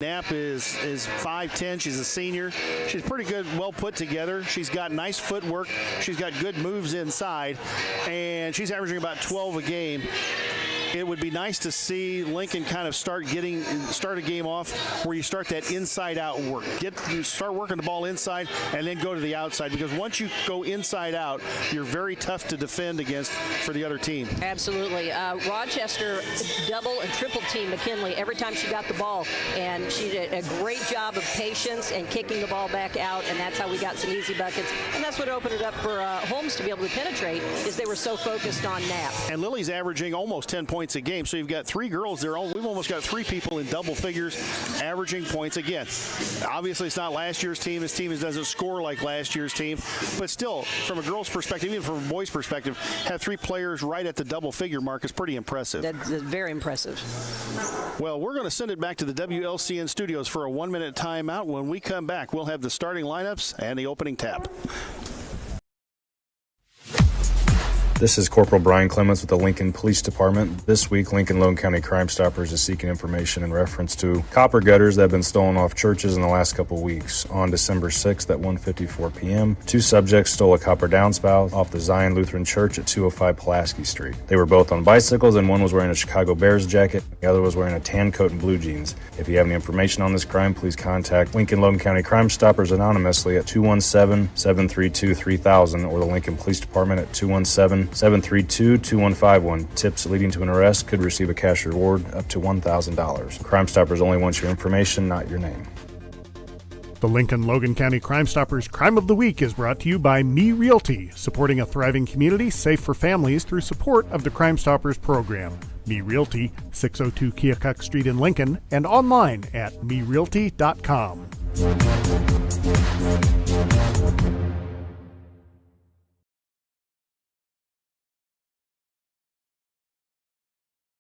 Knapp is 5'10". She's a senior. She's pretty good, well put together. She's got nice footwork. She's got good moves inside, and she's averaging about 12 a game. It would be nice to see Lincoln kind of start a game off where you start that inside-out work. You start working the ball inside and then go to the outside, because once you go inside out, you're very tough to defend against for the other team. Absolutely. Rochester double and triple team McKinley every time she got the ball, and she did a great job of patience and kicking the ball back out, and that's how we got some easy buckets. And that's what opened it up for Holmes to be able to penetrate, is they were so focused on Knapp. And Lily's averaging almost 10 points a game, so you've got 3 girls there. We've almost got 3 people in double figures averaging points again. Obviously, it's not last year's team. This team doesn't score like last year's team, but still, from a girl's perspective, even from a boy's perspective, have 3 players right at the double figure mark is pretty impressive. That's very impressive. Well, we're going to send it back to the WLCN studios for a 1-minute timeout. When we come back, we'll have the starting lineups and the opening tap. This is Corporal Brian Clements with the Lincoln Police Department. This week, Lincoln-Logan County Crime Stoppers is seeking information in reference to copper gutters that have been stolen off churches in the last couple weeks. On December 6th at 1:54 p.m., 2 subjects stole a copper downspout off the Zion Lutheran Church at 205 Pulaski Street. They were both on bicycles, and one was wearing a Chicago Bears jacket, the other was wearing a tan coat and blue jeans. If you have any information on this crime, please contact Lincoln-Logan County Crime Stoppers anonymously at 217-732-3000 or the Lincoln Police Department at 217-732-2151. Tips leading to an arrest could receive a cash reward up to $1,000. Crime Stoppers only wants your information, not your name. The Lincoln-Logan County Crime Stoppers Crime of the Week is brought to you by Me Realty, supporting a thriving community safe for families through support of the Crime Stoppers program. Me Realty, 602 Keokuk Street in Lincoln, and online at merealty.com.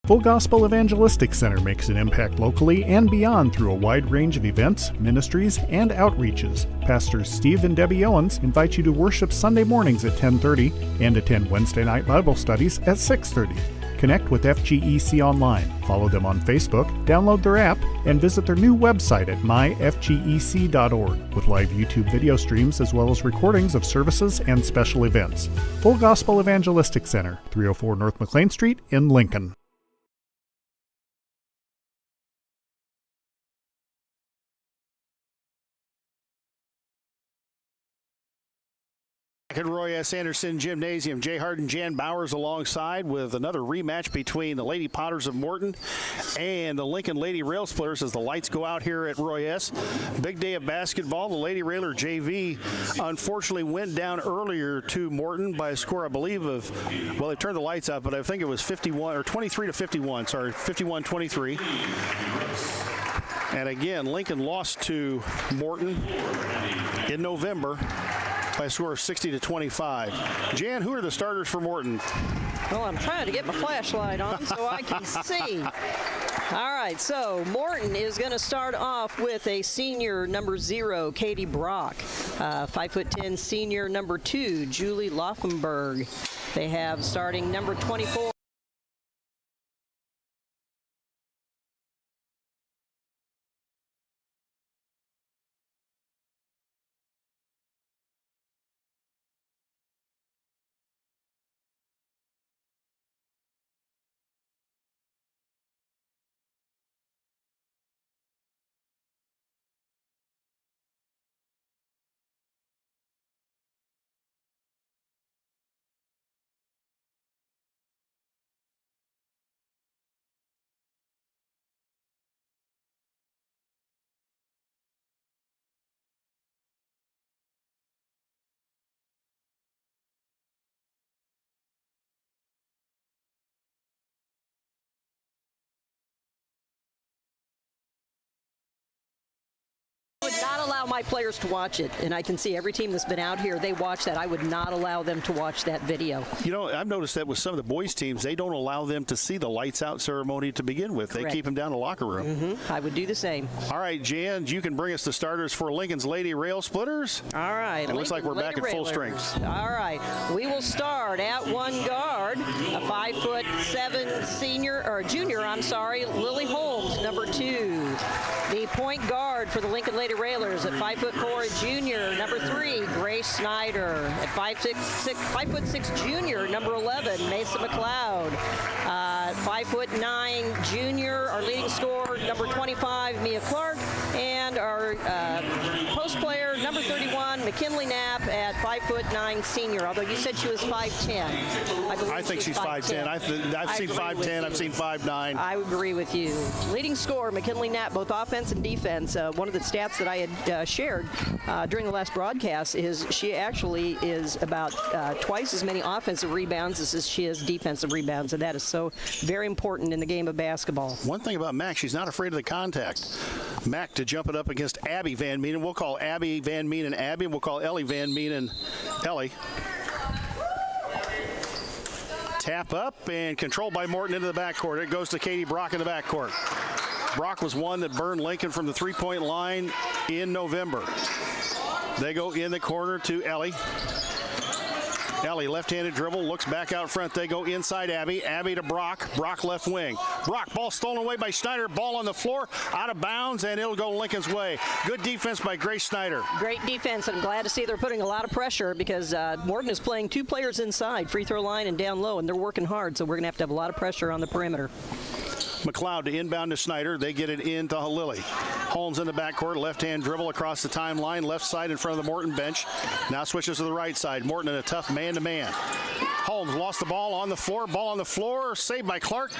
Full Gospel Evangelistic Center makes an impact locally and beyond through a wide range of events, ministries, and outreaches. Pastors Steve and Debbie Owens invite you to worship Sunday mornings at 10:30 and attend Wednesday night Bible studies at 6:30. Connect with FGEC online, follow them on Facebook, download their app, and visit their new website at myfgec.org with live YouTube video streams as well as recordings of services and special events. Full Gospel Evangelistic Center, 304 North McLean Street in Lincoln. At Roy S. Anderson Gymnasium, Jay Harden, Jan Bowers alongside with another rematch between the Lady Potters of Morton and the Lincoln Lady Rail Splitters as the lights go out here at Roy S. Big day of basketball. The Lady Railer JV unfortunately went down earlier to Morton by a score, I believe, of, well, they turned the lights out, but I think it was 23 to 51. Sorry, 51-23. And again, Lincoln lost to Morton in November by a score of 60-25. Jan, who are the starters for Morton? Well, I'm trying to get my flashlight on so I can see. All right, so Morton is going to start off with a senior number 0, Katie Brock. 5'10" senior number 2, Julie Laufenberg. They have starting number 24. Would not allow my players to watch it, and I can see every team that's been out here, they watch that. I would not allow them to watch that video. You know, I've noticed that with some of the boys' teams, they don't allow them to see the lights out ceremony to begin with. Correct. They keep them down in the locker room. I would do the same. All right, Jan, you can bring us the starters for Lincoln's Lady Rail Splitters. All right. It looks like we're back at full Railers. strength. All right. We will start at one guard, a 5'7" junior, Lily Holmes. Holmes, number 2. The point guard for the Lincoln Lady Railers at 5'4", a junior, number 3, Grace Snyder. At 5'6", junior, number 11, Mesa McLeod. 5'9", junior, our leading scorer, number 25, Mia Clark. And our post player, number 31, McKinley Knapp at 5'9", senior. Although you said she was 5'10". I think she's 5'10". I've seen 5'10". I've seen 5'9". I agree with you. Leading scorer, McKinley Knapp, both offense and defense. One of the stats that I had shared during the last broadcast is she actually is about twice as many offensive rebounds as she is defensive rebounds, and that is so very important in the game of basketball. One thing about Mac, she's not afraid of the contact. Mac to jump it up against Abby Van Meenen. We'll call Abby Van Meenen Abby, and we'll call Ellie Van Meenen Ellie. Tap up and controlled by Morton into the backcourt. It goes to Katie Brock in the backcourt. Brock was one that burned Lincoln from the three-point line in November. They go in the corner to Ellie. Ellie, left-handed dribble, looks back out front. They go inside Abby. Abby to Brock. Brock left wing. Brock, ball stolen away by Schneider. Ball on the floor, out of bounds, and it'll go Lincoln's way. Good defense by Grace Schneider. Great defense, and I'm glad to see they're putting a lot of pressure because Morton is playing 2 players inside, free throw line and down low, and they're working hard, so we're going to have a lot of pressure on the perimeter. McLeod to inbound to Schneider. They get it into Lilly. Holmes in the backcourt. Left-hand dribble across the timeline. Left side in front of the Morton bench. Now switches to the right side. Morton in a tough man-to-man. Holmes lost the ball on the floor. Ball on the floor. Saved by Clark.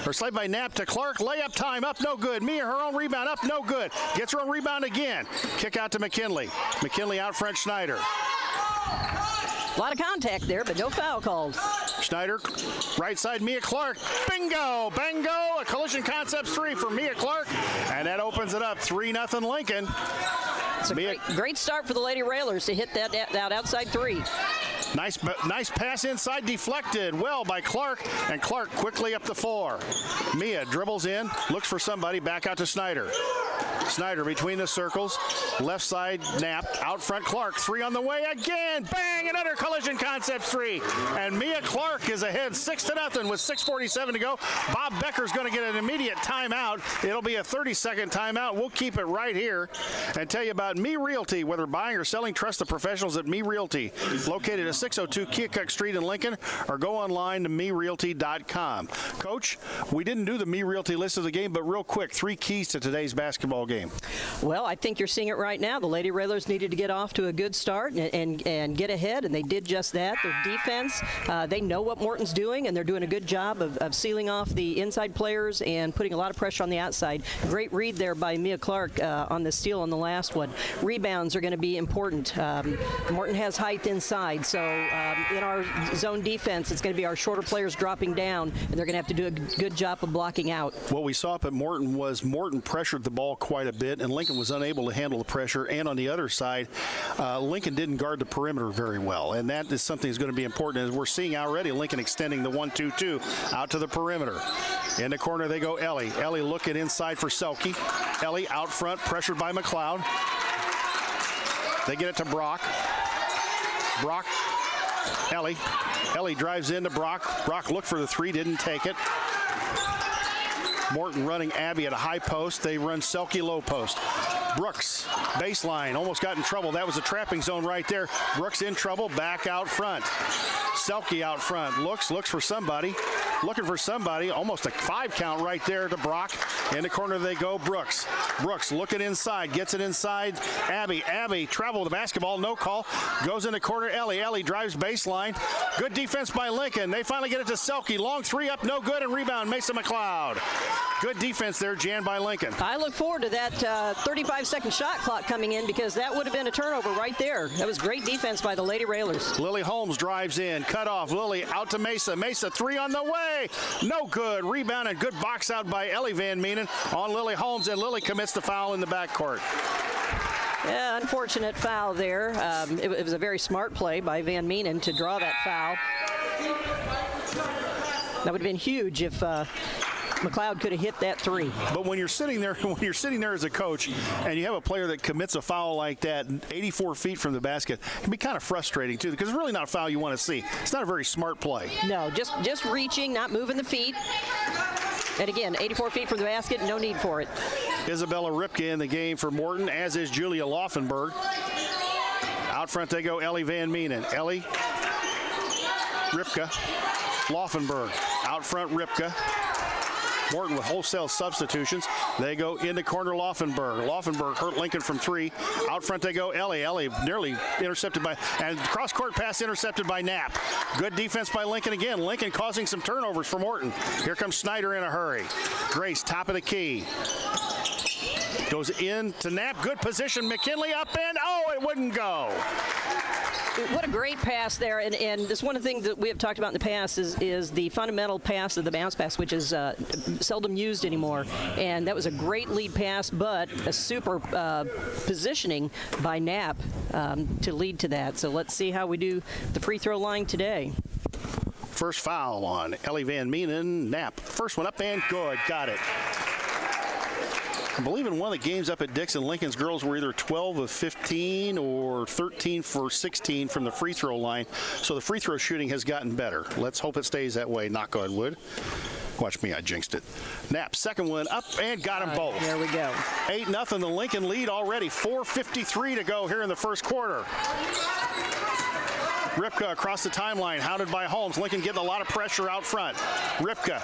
Or saved by Knapp to Clark. Layup time. Up no good. Mia, her own rebound. Up no good. Gets her own rebound again. Kick out to McKinley. McKinley out front Schneider. A lot of contact there, but no foul called. Schneider, right side, Mia Clark. Bingo! Bango! A collision concepts 3 for Mia Clark. And that opens it up. 3-0 Lincoln. It's a great start for the Lady Railers to hit that outside 3. Nice pass inside, deflected well by Clark, and Clark quickly up the floor. Mia dribbles in, looks for somebody, back out to Schneider. Schneider between the circles, left side, Knapp, out front Clark, 3 on the way again, bang, another collision concepts 3. And Mia Clark is ahead 6-0 with 6:47 to go. Bob Becker's going to get an immediate timeout. It'll be a 30-second timeout. We'll keep it right here and tell you about Me Realty. Whether buying or selling, trust the professionals at Me Realty. Located at 602 Keokuk Street in Lincoln, or go online to merealty.com. Coach, we didn't do the Me Realty list of the game, but real quick, 3 keys to today's basketball game. Well, I think you're seeing it right now. The Lady Railers needed to get off to a good start and get ahead, and they did just that. Their defense, they know what Morton's doing, and they're doing a good job of sealing off the inside players and putting a lot of pressure on the outside. Great read there by Mia Clark on the steal on the last one. Rebounds are going to be important. Morton has height inside, so in our zone defense, it's going to be our shorter players dropping down, and they're going to have to do a good job of blocking out. What we saw up at Morton was Morton pressured the ball quite a bit, and Lincoln was unable to handle the pressure. And on the other side, Lincoln didn't guard the perimeter very well, and that is something that's going to be important. As we're seeing already, Lincoln extending the 1-2-2 out to the perimeter. In the corner, they go Ellie. Ellie looking inside for Selke. Ellie out front, pressured by McLeod. They get it to Brock. Brock. Ellie. Ellie drives into Brock. Brock looked for the 3, didn't take it. Morton running Abby at a high post. They run Selke low post. Brooks, baseline, almost got in trouble. That was a trapping zone right there. Brooks in trouble, back out front. Selke out front, looks for somebody. Looking for somebody, almost a 5 count right there to Brock. In the corner they go, Brooks. Brooks looking inside, gets it inside. Abby travel with the basketball, no call. Goes in the corner, Ellie. Ellie drives baseline. Good defense by Lincoln. They finally get it to Selke. Long 3 up, no good, and rebound, Mesa McLeod. Good defense there, Jan, by Lincoln. I look forward to that 35-second shot clock coming in because that would have been a turnover right there. That was great defense by the Lady Railers. Lily Holmes drives in, cut off. Lily out to Mesa. Mesa 3 on the way. No good. Rebound and good box out by Ellie Van Meenen on Lily Holmes, and Lily commits the foul in the backcourt. Yeah, unfortunate foul there. It was a very smart play by Van Meenen to draw that foul. That would have been huge if McLeod could have hit that 3. But when you're sitting there as a coach and you have a player that commits a foul like that 84 feet from the basket, it can be kind of frustrating too, because it's really not a foul you want to see. It's not a very smart play. No, just reaching, not moving the feet. And again, 84 feet from the basket, no need for it. Isabella Ripka in the game for Morton, as is Julia Laufenberg. Out front they go Ellie Van Meenen. Ellie, Ripka, Laufenberg. Out front Ripka. Morton with wholesale substitutions. They go into corner Laufenberg. Laufenberg hurt Lincoln from 3. Out front they go Ellie. Ellie nearly intercepted by, and cross-court pass intercepted by Knapp. Good defense by Lincoln again. Lincoln causing some turnovers for Morton. Here comes Snyder in a hurry. Grace, top of the key. Goes in to Knapp. Good position. McKinley up and, oh, it wouldn't go. What a great pass there, and this one of the things that we have talked about in the past is the fundamental pass of the bounce pass, which is seldom used anymore. And that was a great lead pass, but a super positioning by Knapp to lead to that. So let's see how we do the free throw line today. First foul on Ellie Van Meenen. Knapp. First one up and good. Got it. I believe in one of the games up at Dixon, Lincoln's girls were either 12 of 15 or 13 for 16 from the free throw line. So the free throw shooting has gotten better. Let's hope it stays that way. Knock on wood. Watch me, I jinxed it. Knapp, second one up and got them both. There we go. 8-0, the Lincoln lead already. 4:53 to go here in the first quarter. Ripka across the timeline, hounded by Holmes. Lincoln getting a lot of pressure out front. Ripka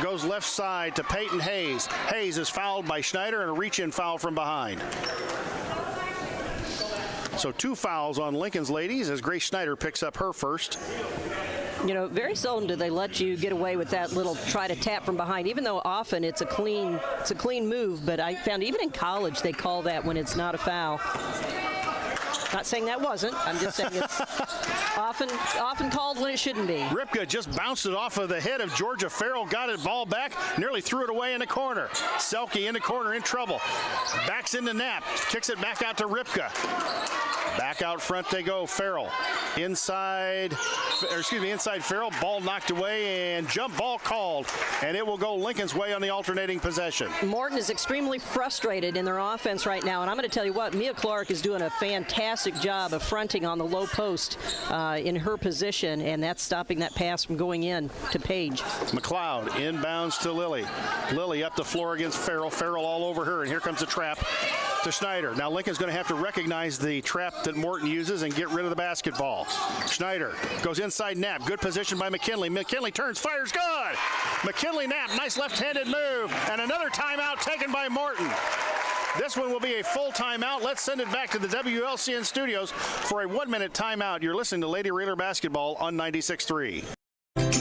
goes left side to Peyton Hayes. Hayes is fouled by Schneider and a reach-in foul from behind. So 2 fouls on Lincoln's ladies as Grace Schneider picks up her first. You know, very seldom do they let you get away with that little try to tap from behind, even though often it's a clean move. But I found even in college they call that when it's not a foul. Not saying that wasn't. I'm just saying it's often called when it shouldn't be. Ripka just bounced it off of the head of Georgia Farrell, got it ball back, nearly threw it away in the corner. Selke in the corner in trouble. Backs into Knapp, kicks it back out to Ripka. Back out front they go, Farrell. Inside Farrell, ball knocked away and jump ball called. And it will go Lincoln's way on the alternating possession. Morton is extremely frustrated in their offense right now. And I'm going to tell you what, Mia Clark is doing a fantastic job of fronting on the low post in her position. And that's stopping that pass from going in to Page. McLeod inbounds to Lilly. Lilly up the floor against Farrell. Farrell all over her. And here comes the trap to Schneider. Now Lincoln's going to have to recognize the trap that Morton uses and get rid of the basketball. Schneider goes inside Knapp. Good position by McKinley. McKinley turns, fires, good! McKinley Knapp, nice left-handed move. And another timeout taken by Morton. This one will be a full timeout. Let's send it back to the WLCN studios for a 1-minute timeout. You're listening to Lady Raider Basketball on 96.3.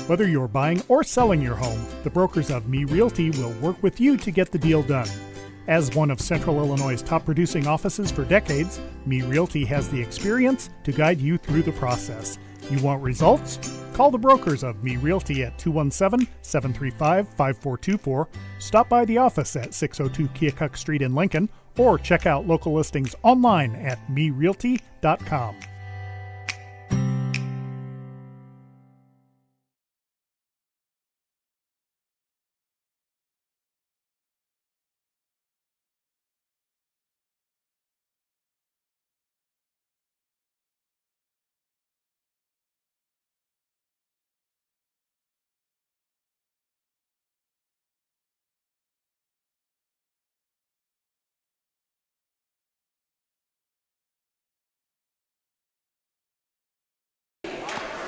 Whether you're buying or selling your home, the brokers of Me Realty will work with you to get the deal done. As one of Central Illinois' top producing offices for decades, Me Realty has the experience to guide you through the process. You want results? Call the brokers of Me Realty at 217-735-5424, stop by the office at 602 Keokuk Street in Lincoln, or check out local listings online at merealty.com.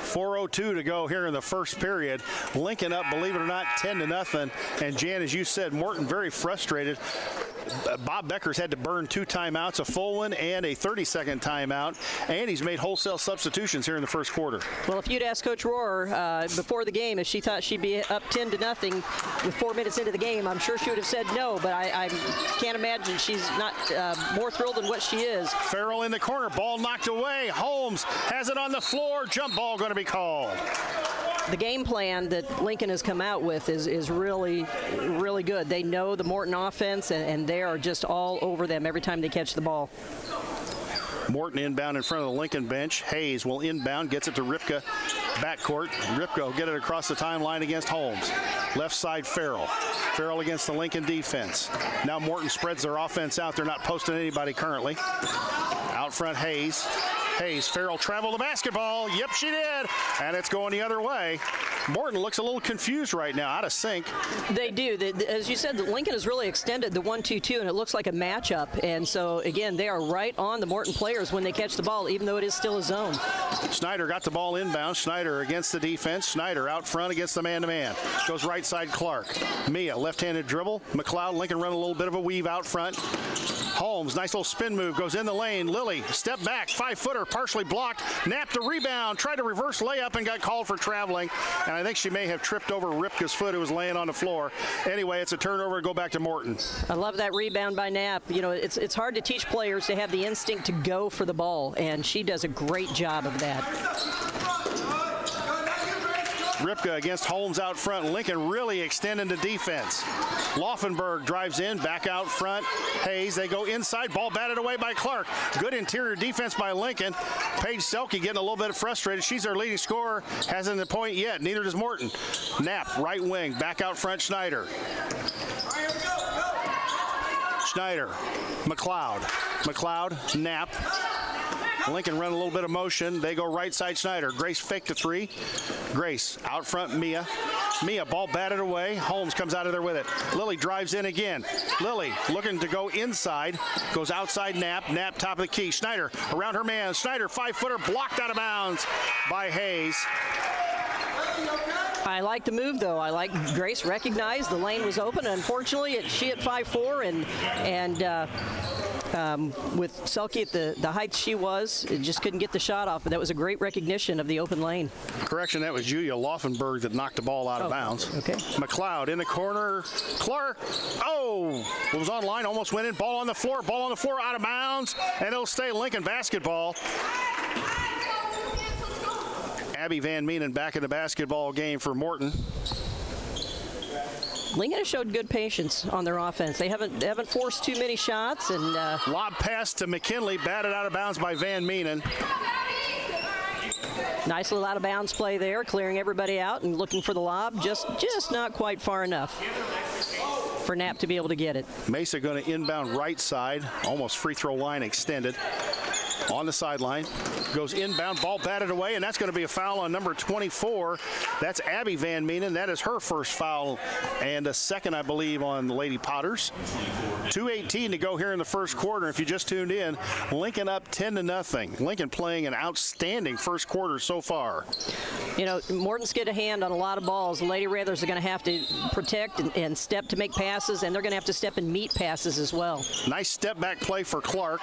.402 to go here in the first period. Lincoln up, believe it or not, 10-0. And Jan, as you said, Morton very frustrated. Bob Becker's had to burn 2 timeouts, a full one and a 30-second timeout, and he's made wholesale substitutions here in the first quarter. Well, if you'd asked Coach Rohr before the game if she thought she'd be up 10-0 with 4 minutes into the game, I'm sure she would have said no, but I can't imagine she's not more thrilled than what she is. Farrell in the corner, ball knocked away. Holmes has it on the floor, jump ball going to be called. The game plan that Lincoln has come out with is really, really good. They know the Morton offense, and they are just all over them every time they catch the ball. Morton inbound in front of the Lincoln bench. Hayes will inbound, gets it to Ripka, backcourt. Ripka will get it across the timeline against Holmes. Left side, Farrell. Farrell against the Lincoln defense. Now Morton spreads their offense out. They're not posting anybody currently. Out front, Hayes. Hayes, Farrell travel the basketball. Yep, she did. And it's going the other way. Morton looks a little confused right now, out of sync. They do. As you said, Lincoln has really extended the 1-2-2, and it looks like a matchup. And so, again, they are right on the Morton players when they catch the ball, even though it is still a zone. Schneider got the ball inbound. Schneider against the defense. Schneider out front against the man-to-man. Goes right side Clark. Mia, left-handed dribble. McLeod, Lincoln run a little bit of a weave out front. Holmes, nice little spin move, goes in the lane. Lilly, step back, 5-footer, partially blocked. Napped a rebound, tried to reverse layup and got called for traveling. And I think she may have tripped over Ripka's foot, who was laying on the floor. Anyway, it's a turnover to go back to Morton. I love that rebound by Knapp. You know, it's hard to teach players to have the instinct to go for the ball, and she does a great job of that. Ripka against Holmes out front. Lincoln really extending the defense. Laufenberg drives in, back out front. Hayes, they go inside. Ball batted away by Clark. Good interior defense by Lincoln. Paige Selke getting a little bit frustrated. She's our leading scorer. Hasn't the point yet. Neither does Morton. Knapp, right wing. Back out front, Schneider. Schneider. McLeod. McLeod. Knapp. Lincoln run a little bit of motion. They go right side Schneider. Grace fake the three. Grace out front Mia. Mia, ball batted away. Holmes comes out of there with it. Lilly drives in again. Lilly looking to go inside. Goes outside Knapp. Knapp top of the key. Schneider around her man. Schneider 5-footer blocked out of bounds by Hayes. I like the move, though. I like Grace recognized the lane was open. Unfortunately, she at 5'4", and with Selke at the height she was, it just couldn't get the shot off. But that was a great recognition of the open lane. Correction, that was Julia Laufenberg that knocked the ball out of bounds. Okay. McLeod in the corner. Clark. Oh, it was online, almost went in. Ball on the floor, out of bounds, and it'll stay Lincoln basketball. Abby Van Meenen back in the basketball game for Morton. Lincoln has showed good patience on their offense. They haven't forced too many shots. And lob pass to McKinley, batted out of bounds by Van Meenen. Nice little out of bounds play there, clearing everybody out and looking for the lob. Just not quite far enough for Knapp to be able to get it. Mesa going to inbound right side, almost free throw line extended. On the sideline, goes inbound, ball batted away, and that's going to be a foul on number 24. That's Abby Van Meenen. That is her first foul, and a second, I believe, on the Lady Potters. 2:18 to go here in the first quarter. If you just tuned in, Lincoln up 10-0. Lincoln playing an outstanding first quarter so far. You know, Morton's get a hand on a lot of balls. The Lady Rathers are going to have to protect and step to make passes, and they're going to have to step and meet passes as well. Nice step back play for Clark.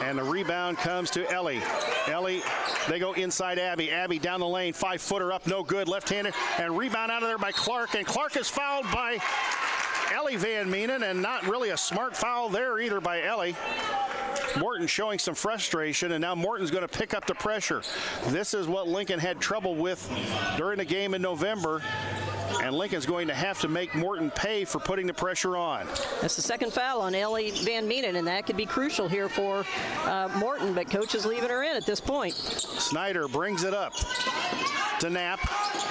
And the rebound comes to Ellie. Ellie, they go inside Abby. Abby down the lane, 5-footer up, no good, left-handed, and rebound out of there by Clark. And Clark is fouled by Ellie Van Meenen, and not really a smart foul there either by Ellie. Morton showing some frustration, and now Morton's going to pick up the pressure. This is what Lincoln had trouble with during the game in November. And Lincoln's going to have to make Morton pay for putting the pressure on. That's the second foul on Ellie Van Meenen, and that could be crucial here for Morton, but coach is leaving her in at this point. Snyder brings it up to Knapp.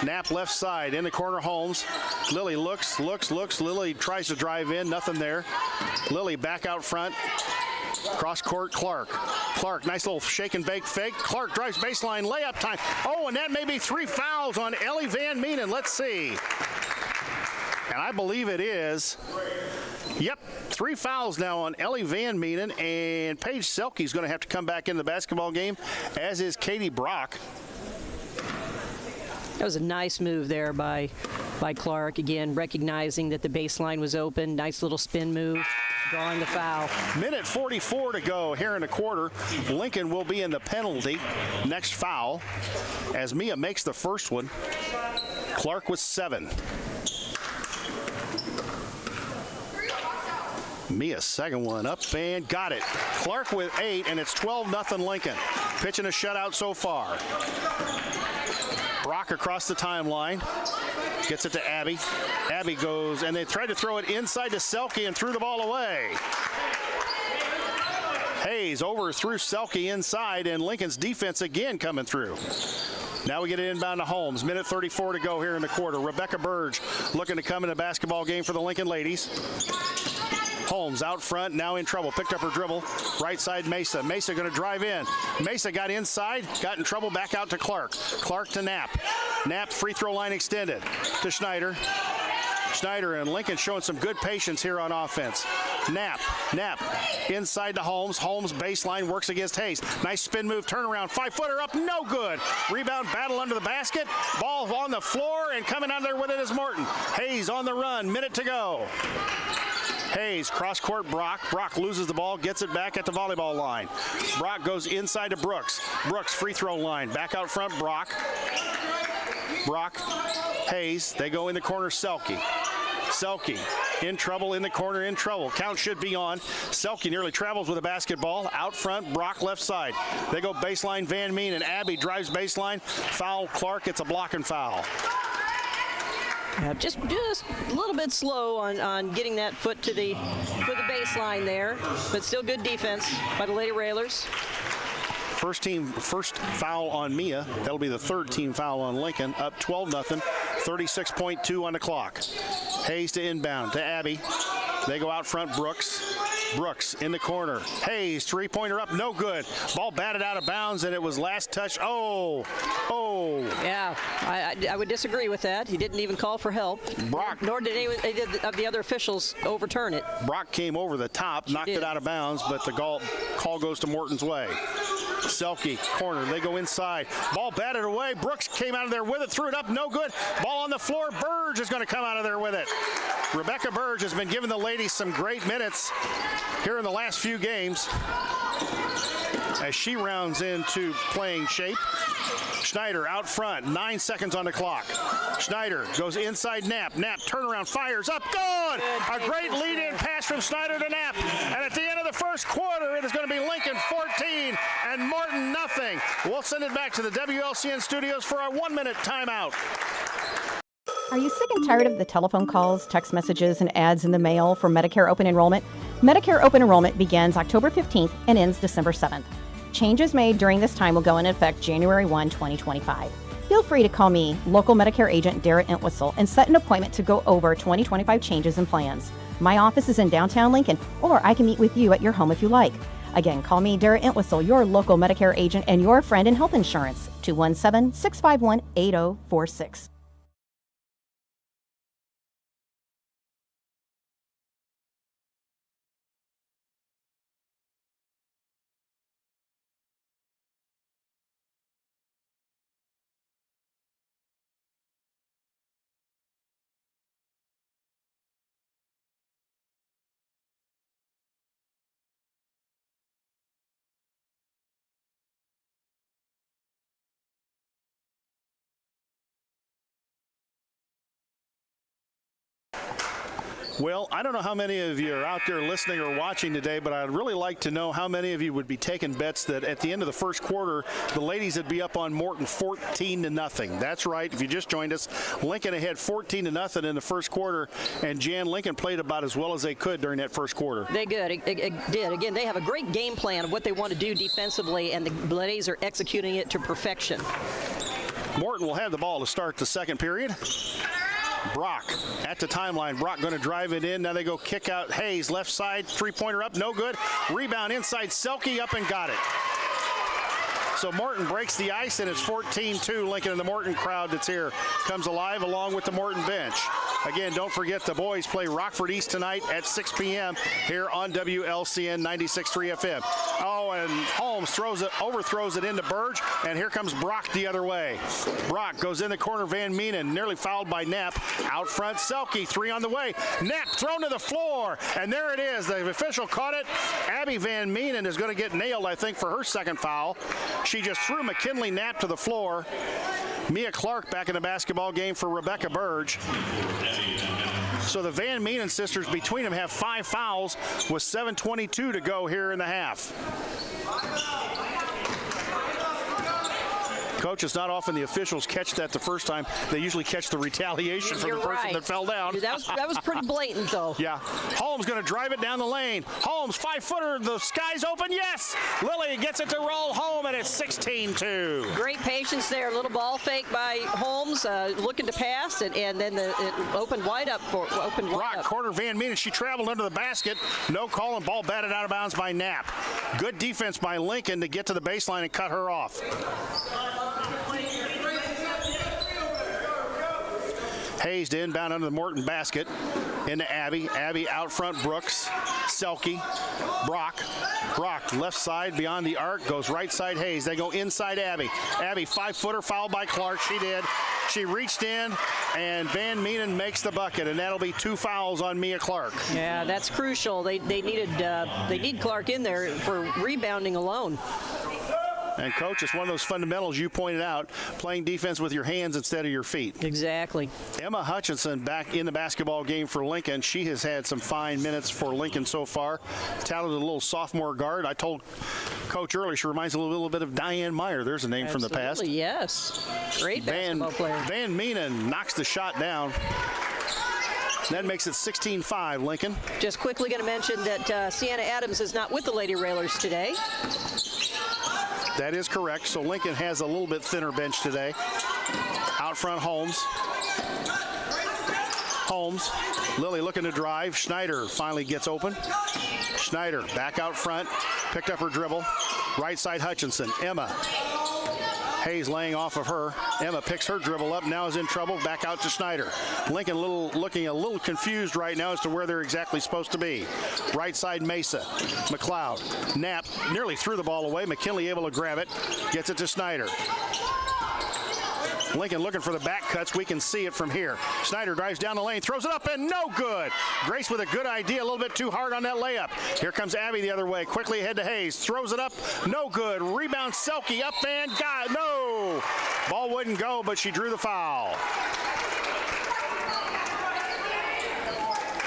Knapp left side, in the corner, Holmes. Lilly looks. Lilly tries to drive in, nothing there. Lilly back out front. Cross court, Clark. Clark, nice little shake and bake fake. Clark drives baseline, layup time. Oh, and that may be 3 fouls on Ellie Van Meenen. Let's see. And I believe it is. Yep, 3 fouls now on Ellie Van Meenen, and Paige Selke is going to have to come back in the basketball game, as is Katie Brock. That was a nice move there by Clark. Again, recognizing that the baseline was open. Nice little spin move, drawing the foul. Minute 44 to go here in the quarter. Lincoln will be in the penalty. Next foul, as Mia makes the first one. Clark with 7. Mia's second one up and got it. Clark with 8, and it's 12-0 Lincoln. Pitching a shutout so far. Brock across the timeline. Gets it to Abby. Abby goes, and they tried to throw it inside to Selke and threw the ball away. Hayes overthrew Selke inside, and Lincoln's defense again coming through. Now we get it inbound to Holmes. Minute 34 to go here in the quarter. Rebecca Burge looking to come in a basketball game for the Lincoln ladies. Holmes out front, now in trouble. Picked up her dribble. Right side, Mesa. Mesa going to drive in. Mesa got inside, got in trouble, back out to Clark. Clark to Knapp. Knapp, free throw line extended to Schneider. Schneider and Lincoln showing some good patience here on offense. Knapp inside to Holmes. Holmes baseline, works against Hayes. Nice spin move, turnaround, 5-footer up, no good. Rebound battle under the basket. Ball on the floor, and coming out there with it is Morton. Hayes on the run, minute to go. Hayes, cross court, Brock. Brock loses the ball, gets it back at the volleyball line. Brock goes inside to Brooks. Brooks, free throw line. Back out front, Brock. Hayes, they go in the corner, Selke. Selke in trouble in the corner, in trouble. Count should be on. Selke nearly travels with a basketball. Out front, Brock left side. They go baseline, Van Meen, and Abby drives baseline. Foul Clark, it's a blocking foul. Yeah, just a little bit slow on getting that foot to the baseline there, but still good defense by the Lady Railers. First foul on Mia. That'll be the third team foul on Lincoln. Up 12-0, 36.2 on the clock. Hayes to inbound to Abby. They go out front, Brooks in the corner. Hayes, three-pointer up, no good. Ball batted out of bounds, and it was last touch. Oh. Yeah, I would disagree with that. He didn't even call for help. Brock. Nor did any of the other officials overturn it. Brock came over the top, knocked it out of bounds, but the call goes to Morton's way. Selke, corner, they go inside. Ball batted away. Brooks came out of there with it, threw it up, no good. Ball on the floor. Burge is going to come out of there with it. Rebecca Burge has been giving the ladies some great minutes here in the last few games as she rounds into playing shape. Schneider out front, 9 seconds on the clock. Schneider goes inside Knapp. Knapp turnaround, fires up, good! A great lead-in pass from Schneider to Knapp. And at the end of the first quarter, it is going to be Lincoln 14 and Morton nothing. We'll send it back to the WLCN studios for our 1-minute timeout. Are you sick and tired of the telephone calls, text messages, and ads in the mail for Medicare open enrollment? Medicare open enrollment begins October 15th and ends December 7th. Changes made during this time will go into effect January 1, 2025. Feel free to call me, local Medicare agent Dara Entwistle, and set an appointment to go over 2025 changes and plans. My office is in downtown Lincoln, or I can meet with you at your home if you like. Again, call me, Dara Entwistle, your local Medicare agent and your friend in health insurance, 217-651-8046. Well, I don't know how many of you are out there listening or watching today, but I'd really like to know how many of you would be taking bets that at the end of the first quarter, the ladies would be up on Morton 14-0. That's right. If you just joined us, Lincoln ahead 14-0 in the first quarter, and Jan, Lincoln played about as well as they could during that first quarter. They did. Again, they have a great game plan of what they want to do defensively, and the ladies are executing it to perfection. Morton will have the ball to start the second period. Brock at the timeline. Brock going to drive it in. Now they go kick out Hayes. Left side, three-pointer up, no good. Rebound inside, Selke up and got it. So Morton breaks the ice, and it's 14-2. Lincoln, and the Morton crowd that's here comes alive along with the Morton bench. Again, don't forget the boys play Rockford East tonight at 6 p.m. here on WLCN 96.3 FM. Oh, and Holmes overthrows it into Burge, and here comes Brock the other way. Brock goes in the corner, Van Menen, nearly fouled by Knapp. Out front, Selke, three on the way. Knapp thrown to the floor, and there it is. The official caught it. Abby Van Menen is going to get nailed, I think, for her second foul. She just threw McKinley Knapp to the floor. Mia Clark back in the basketball game for Rebecca Burge. So the Van Menen sisters between them have 5 fouls with 7:22 to go here in the half. Coach, it's not often the officials catch that the first time. They usually catch the retaliation from the person that fell down. That was pretty blatant, though. Yeah. Holmes going to drive it down the lane. Holmes, 5-footer. The sky's open. Yes. Lily gets it to roll home, and it's 16-2. Great patience there. Little ball fake by Holmes, looking to pass, and then it opened wide up for Brock, corner Van Menen. She traveled under the basket. No call, and ball batted out of bounds by Knapp. Good defense by Lincoln to get to the baseline and cut her off. Hayes to inbound under the Morton basket. Into Abby. Abby out front, Brooks. Selke. Brock. Brock left side beyond the arc. Goes right side Hayes. They go inside Abby. Abby, 5-footer, fouled by Clark. She did. She reached in, and Van Menen makes the bucket, and that'll be 2 fouls on Mia Clark. Yeah, that's crucial. They need Clark in there for rebounding alone. And, Coach, it's one of those fundamentals you pointed out, playing defense with your hands instead of your feet. Exactly. Emma Hutchinson back in the basketball game for Lincoln. She has had some fine minutes for Lincoln so far. Talented little sophomore guard. I told Coach earlier she reminds a little bit of Diane Meyer. There's a name from the past. Yes. Great basketball player. Van Menen knocks the shot down. That makes it 16-5, Lincoln. Just quickly going to mention that Sienna Adams is not with the Lady Railers today. That is correct. So Lincoln has a little bit thinner bench today. Out front, Holmes. Holmes. Lily looking to drive. Schneider finally gets open. Schneider back out front. Picked up her dribble. Right side, Hutchinson. Emma. Hayes laying off of her. Emma picks her dribble up, now is in trouble. Back out to Schneider. Lincoln looking a little confused right now as to where they're exactly supposed to be. Right side, Mesa. McLeod. Knapp nearly threw the ball away. McKinley able to grab it. Gets it to Schneider. Lincoln looking for the back cuts. We can see it from here. Schneider drives down the lane, throws it up, and no good. Grace with a good idea, a little bit too hard on that layup. Here comes Abby the other way, quickly ahead to Hayes. Throws it up, no good. Rebound, Selke up and got no. Ball wouldn't go, but she drew the foul.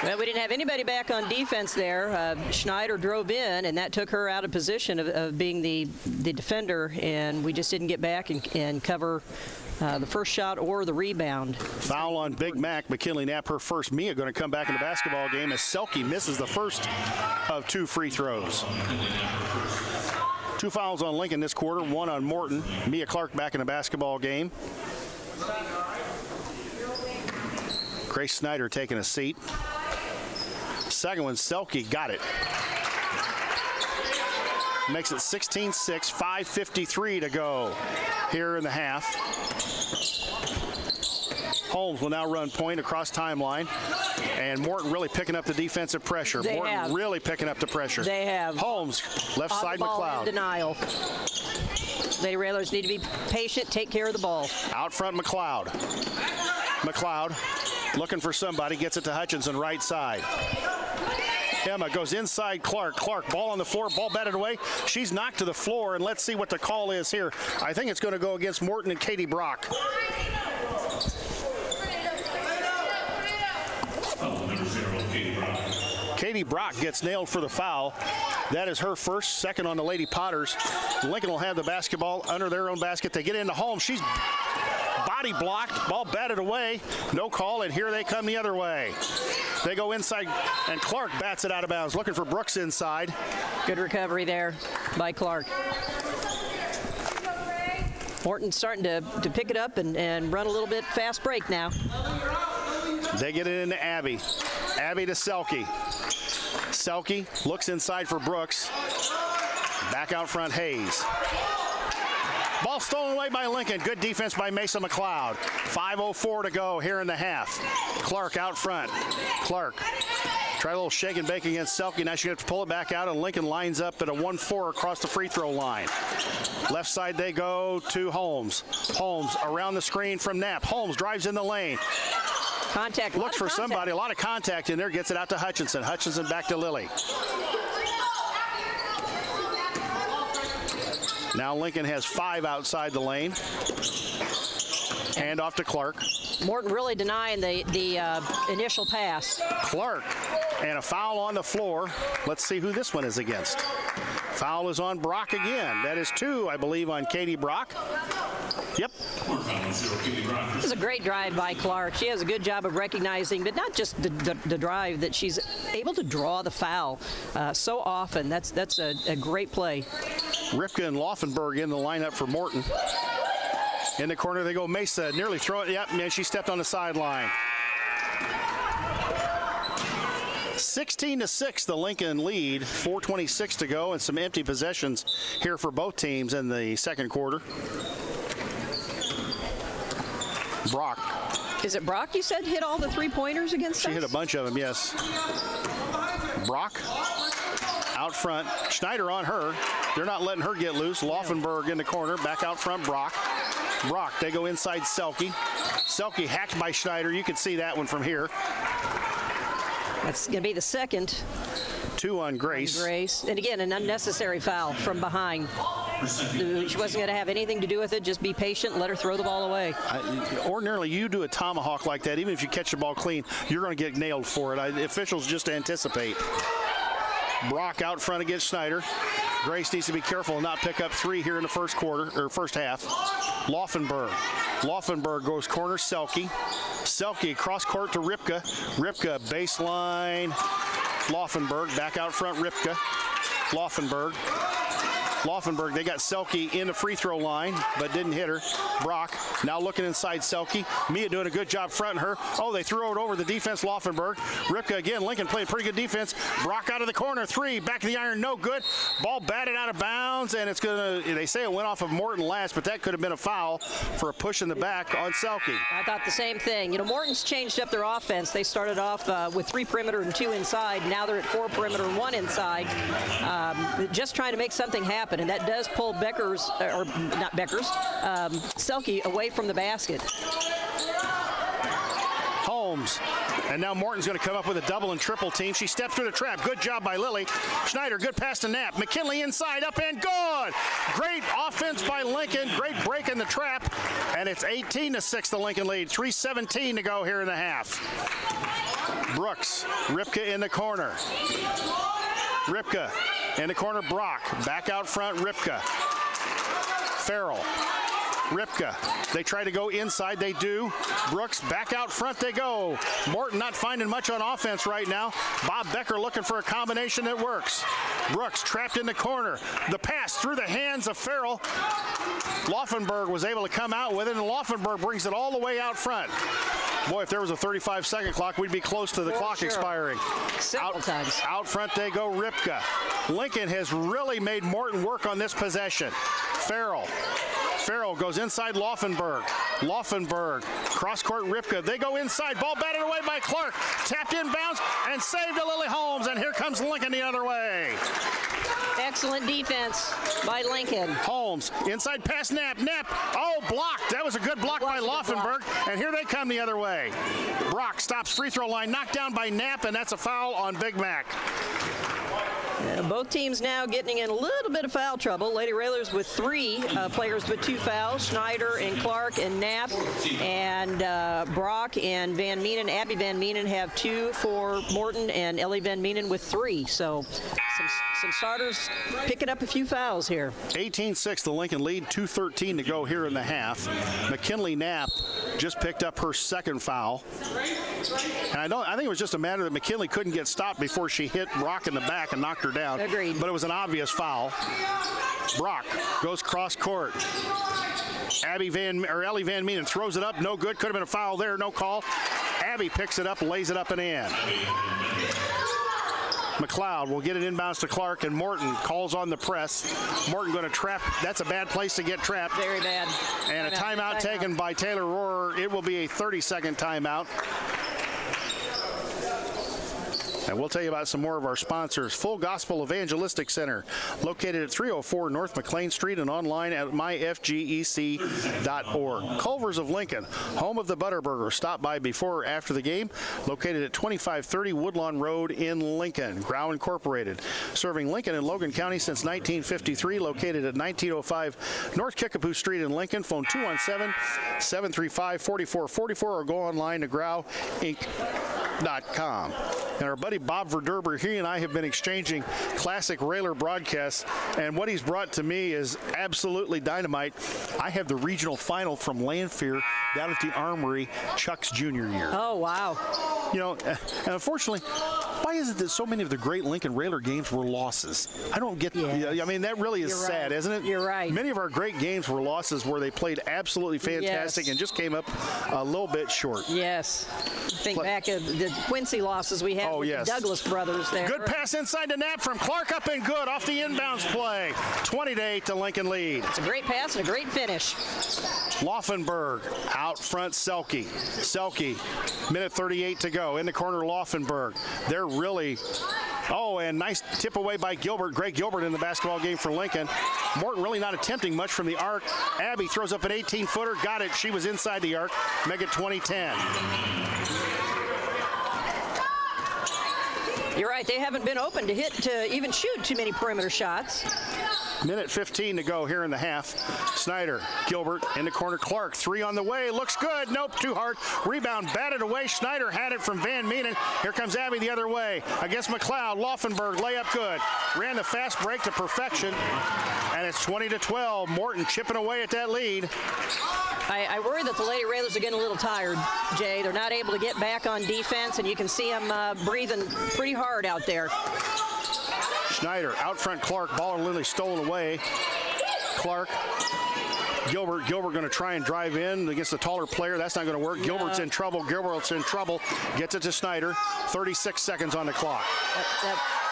Well, we didn't have anybody back on defense there. Schneider drove in, and that took her out of position of being the defender, and we just didn't get back and cover the first shot or the rebound. Foul on Big Mac. McKinley Knapp, her first. Mia going to come back in the basketball game as Selke misses the first of 2 free throws. 2 fouls on Lincoln this quarter, 1 on Morton. Mia Clark back in the basketball game. Grace Schneider taking a seat. Second one, Selke got it. Makes it 16-6, 5:53 to go here in the half. Holmes will now run point across timeline. And Morton really picking up the defensive pressure. Morton really picking up the pressure. They have. Holmes, left side, McLeod. Denial. Lady Railers need to be patient, take care of the ball. Out front, McLeod. McLeod looking for somebody, gets it to Hutchinson, right side. Emma goes inside Clark. Clark, ball on the floor, ball batted away. She's knocked to the floor, and let's see what the call is here. I think it's going to go against Morton and Katie Brock. Katie Brock gets nailed for the foul. That is her first, second on the Lady Potters. Lincoln will have the basketball under their own basket. They get into Holmes. She's body blocked, ball batted away. No call, and here they come the other way. They go inside, and Clark bats it out of bounds, looking for Brooks inside. Good recovery there by Clark. Morton starting to pick it up and run a little bit fast break now. They get it into Abby. Abby to Selke. Selke looks inside for Brooks. Back out front, Hayes. Ball stolen away by Lincoln. Good defense by Mesa McLeod. 5:04 to go here in the half. Clark out front. Clark try a little shake and bake against Selke. Now she's going to have to pull it back out, and Lincoln lines up at a 1-4 across the free throw line. Left side they go to Holmes. Holmes around the screen from Knapp. Holmes drives in the lane. Contact. Looks for somebody. A lot of contact in there. Gets it out to Hutchinson. Hutchinson back to Lily. Now Lincoln has 5 outside the lane. Hand off to Clark. Morton really denying the initial pass. Clark, and a foul on the floor. Let's see who this one is against. Foul is on Brock again. That is 2, I believe, on Katie Brock. Yep. This is a great drive by Clark. She has a good job of recognizing, but not just the drive, that she's able to draw the foul so often. That's a great play. Ripka and Laufenberg in the lineup for Morton. In the corner they go. Mesa nearly throw it. Yep, man, she stepped on the sideline. 16-6, the Lincoln lead. 4:26 to go, and some empty possessions here for both teams in the second quarter. Brock. Is it Brock you said hit all the three-pointers against us? She hit a bunch of them, yes. Brock out front. Schneider on her. They're not letting her get loose. Laufenberg in the corner. Back out front, Brock. Brock, they go inside Selke. Selke hacked by Schneider. You can see that one from here. That's going to be the second. 2 on Grace. And again, an unnecessary foul from behind. She wasn't going to have anything to do with it. Just be patient and let her throw the ball away. Ordinarily, you do a tomahawk like that, even if you catch the ball clean, you're going to get nailed for it. Officials just anticipate. Brock out front against Schneider. Grace needs to be careful and not pick up 3 here in the first quarter, or first half. Laufenberg. Laufenberg goes corner, Selke. Selke cross court to Ripka. Ripka baseline. Laufenberg back out front, Ripka. Laufenberg. Laufenberg, they got Selke in the free throw line, but didn't hit her. Brock now looking inside Selke. Mia doing a good job fronting her. Oh, they threw it over the defense, Laufenberg. Ripka again, Lincoln playing pretty good defense. Brock out of the corner, 3, back of the iron, no good. Ball batted out of bounds, and it's gonna, they say it went off of Morton last, but that could have been a foul for a push in the back on Selke. I thought the same thing. You know, Morton's changed up their offense. They started off with 3 perimeter and 2 inside. Now they're at 4 perimeter and 1 inside. Just trying to make something happen. And that does pull Selke away from the basket. Holmes. And now Morton's going to come up with a double and triple team. She stepped through the trap. Good job by Lily. Schneider, good pass to Knapp. McKinley inside, up and good. Great offense by Lincoln. Great break in the trap. And it's 18-6, the Lincoln lead. 3:17 to go here in the half. Brooks, Ripka in the corner. Ripka in the corner, Brock. Back out front, Ripka. Farrell. Ripka. They try to go inside. They do. Brooks back out front they go. Morton not finding much on offense right now. Bob Becker looking for a combination that works. Brooks trapped in the corner. The pass through the hands of Farrell. Laufenberg was able to come out with it, and Laufenberg brings it all the way out front. Boy, if there was a 35-second clock, we'd be close to the clock expiring. Several times. Out front they go, Ripka. Lincoln has really made Morton work on this possession. Farrell goes inside Laufenberg. Laufenberg, cross-court Ripka. They go inside. Ball batted away by Clark. Tapped inbounds and saved to Lily Holmes. And here comes Lincoln the other way. Excellent defense by Lincoln. Holmes, inside pass, Knapp. Oh, blocked. That was a good block by Laufenberg. And here they come the other way. Brock stops free throw line. Knocked down by Knapp, and that's a foul on Big Mac. Both teams now getting in a little bit of foul trouble. Lady Railers with 3 players with 2 fouls. Schneider and Clark and Knapp and Brock and Van Meenen. Abby Van Meenen have 2 for Morton, and Ellie Van Meenen with 3. So some starters picking up a few fouls here. 18-6, the Lincoln lead. 2:13 to go here in the half. McKinley Knapp just picked up her second foul. And I think it was just a matter that McKinley couldn't get stopped before she hit Brock in the back and knocked her down. Agreed. But it was an obvious foul. Brock goes cross court. Ellie Van Meenen throws it up. No good. Could have been a foul there. No call. Abby picks it up, lays it up and in. McLeod will get it inbounds to Clark, and Morton calls on the press. Morton going to trap. That's a bad place to get trapped. Very bad. And a timeout taken by Taylor Rohrer. It will be a 30-second timeout. And we'll tell you about some more of our sponsors. Full Gospel Evangelistic Center, located at 304 North McLean Street and online at myfgec.org. Culver's of Lincoln, home of the Butterburger. Stop by before or after the game, located at 2530 Woodlawn Road in Lincoln. Grau Incorporated, serving Lincoln and Logan County since 1953, located at 1905 North Kickapoo Street in Lincoln. Phone 217-735-4444 or go online to grauinc.com. And our buddy Bob Verderber, he and I have been exchanging classic Railer broadcasts, and what he's brought to me is absolutely dynamite. I have the regional final from Lanphier down at the Armory, Chuck's junior year. Oh, wow. You know, and unfortunately, why is it that so many of the great Lincoln Railer games were losses? I don't get. I mean, that really is sad, isn't it? You're right. Many of our great games were losses where they played absolutely fantastic and just came up a little bit short. Yes. Think back of the Quincy losses we had with the Douglas brothers there. Good pass inside to Knapp from Clark, up and good off the inbounds play. 20-8 to Lincoln lead. It's a great pass and a great finish. Laufenberg out front, Selke. Selke, minute 38 to go. In the corner, Laufenberg. They're really, and nice tip away by Gilbert. Greg Gilbert in the basketball game for Lincoln. Morton really not attempting much from the arc. Abby throws up an 18-footer. Got it. She was inside the arc. Make it 20-10. You're right. They haven't been open to even shoot too many perimeter shots. Minute 15 to go here in the half. Snyder, Gilbert in the corner. Clark, three on the way. Looks good. Nope, too hard. Rebound batted away. Schneider had it from Van Meenen. Here comes Abby the other way. Against McLeod. Laufenberg, layup good. Ran the fast break to perfection. And it's 20-12. Morton chipping away at that lead. I worry that the Lady Railers are getting a little tired, Jay. They're not able to get back on defense, and you can see them breathing pretty hard out there. Schneider out front. Clark, ball and Lily stolen away. Clark, Gilbert going to try and drive in against the taller player. That's not going to work. No. Gilbert's in trouble. Gets it to Schneider. 36 seconds on the clock.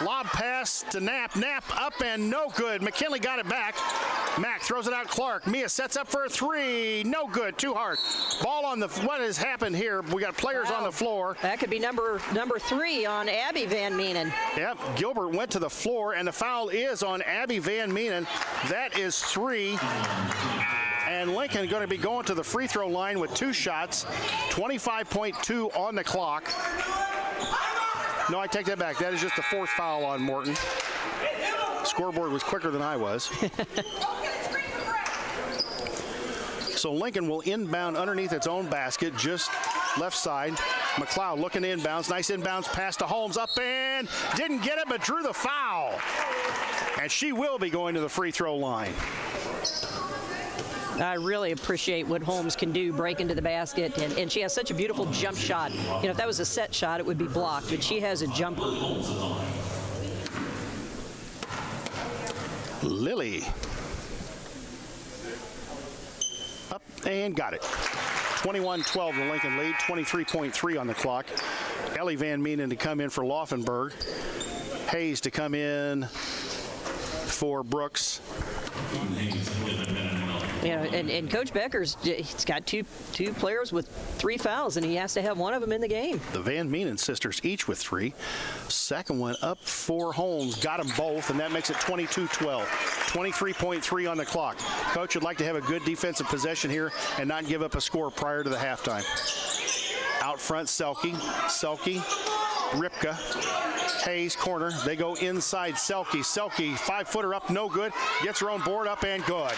Lob pass to Knapp. Knapp up and no good. McKinley got it back. Mack throws it out. Clark. Mia sets up for a three. No good. Too hard. Ball on the. What has happened here? We got players on the floor. That could be number 3 on Abby Van Meenen. Yep. Gilbert went to the floor, and the foul is on Abby Van Meenen. That is 3. And Lincoln going to be going to the free throw line with 2 shots. 25.2 on the clock. No, I take that back. That is just the 4th foul on Morton. Scoreboard was quicker than I was. So Lincoln will inbound underneath its own basket, just left side. McLeod looking to inbounds. Nice inbounds pass to Holmes. Up and didn't get it, but drew the foul. And she will be going to the free throw line. I really appreciate what Holmes can do, break into the basket, and she has such a beautiful jump shot. You know, if that was a set shot, it would be blocked, but she has a jumper. Lily. Up and got it. 21-12 the Lincoln lead, 23.3 on the clock. Ellie Van Meenen to come in for Laufenberg. Hayes to come in for Brooks. You know, and Coach Becker's he's got two players with 3 fouls, and he has to have one of them in the game. The Van Meenen sisters each with 3. Second one up for Holmes. Got them both, and that makes it 22-12. 23.3 on the clock. Coach would like to have a good defensive possession here and not give up a score prior to the halftime. Out front, Selke. Ripka. Hayes corner. They go inside Selke. Selke, 5-footer up, no good. Gets her own board up and good.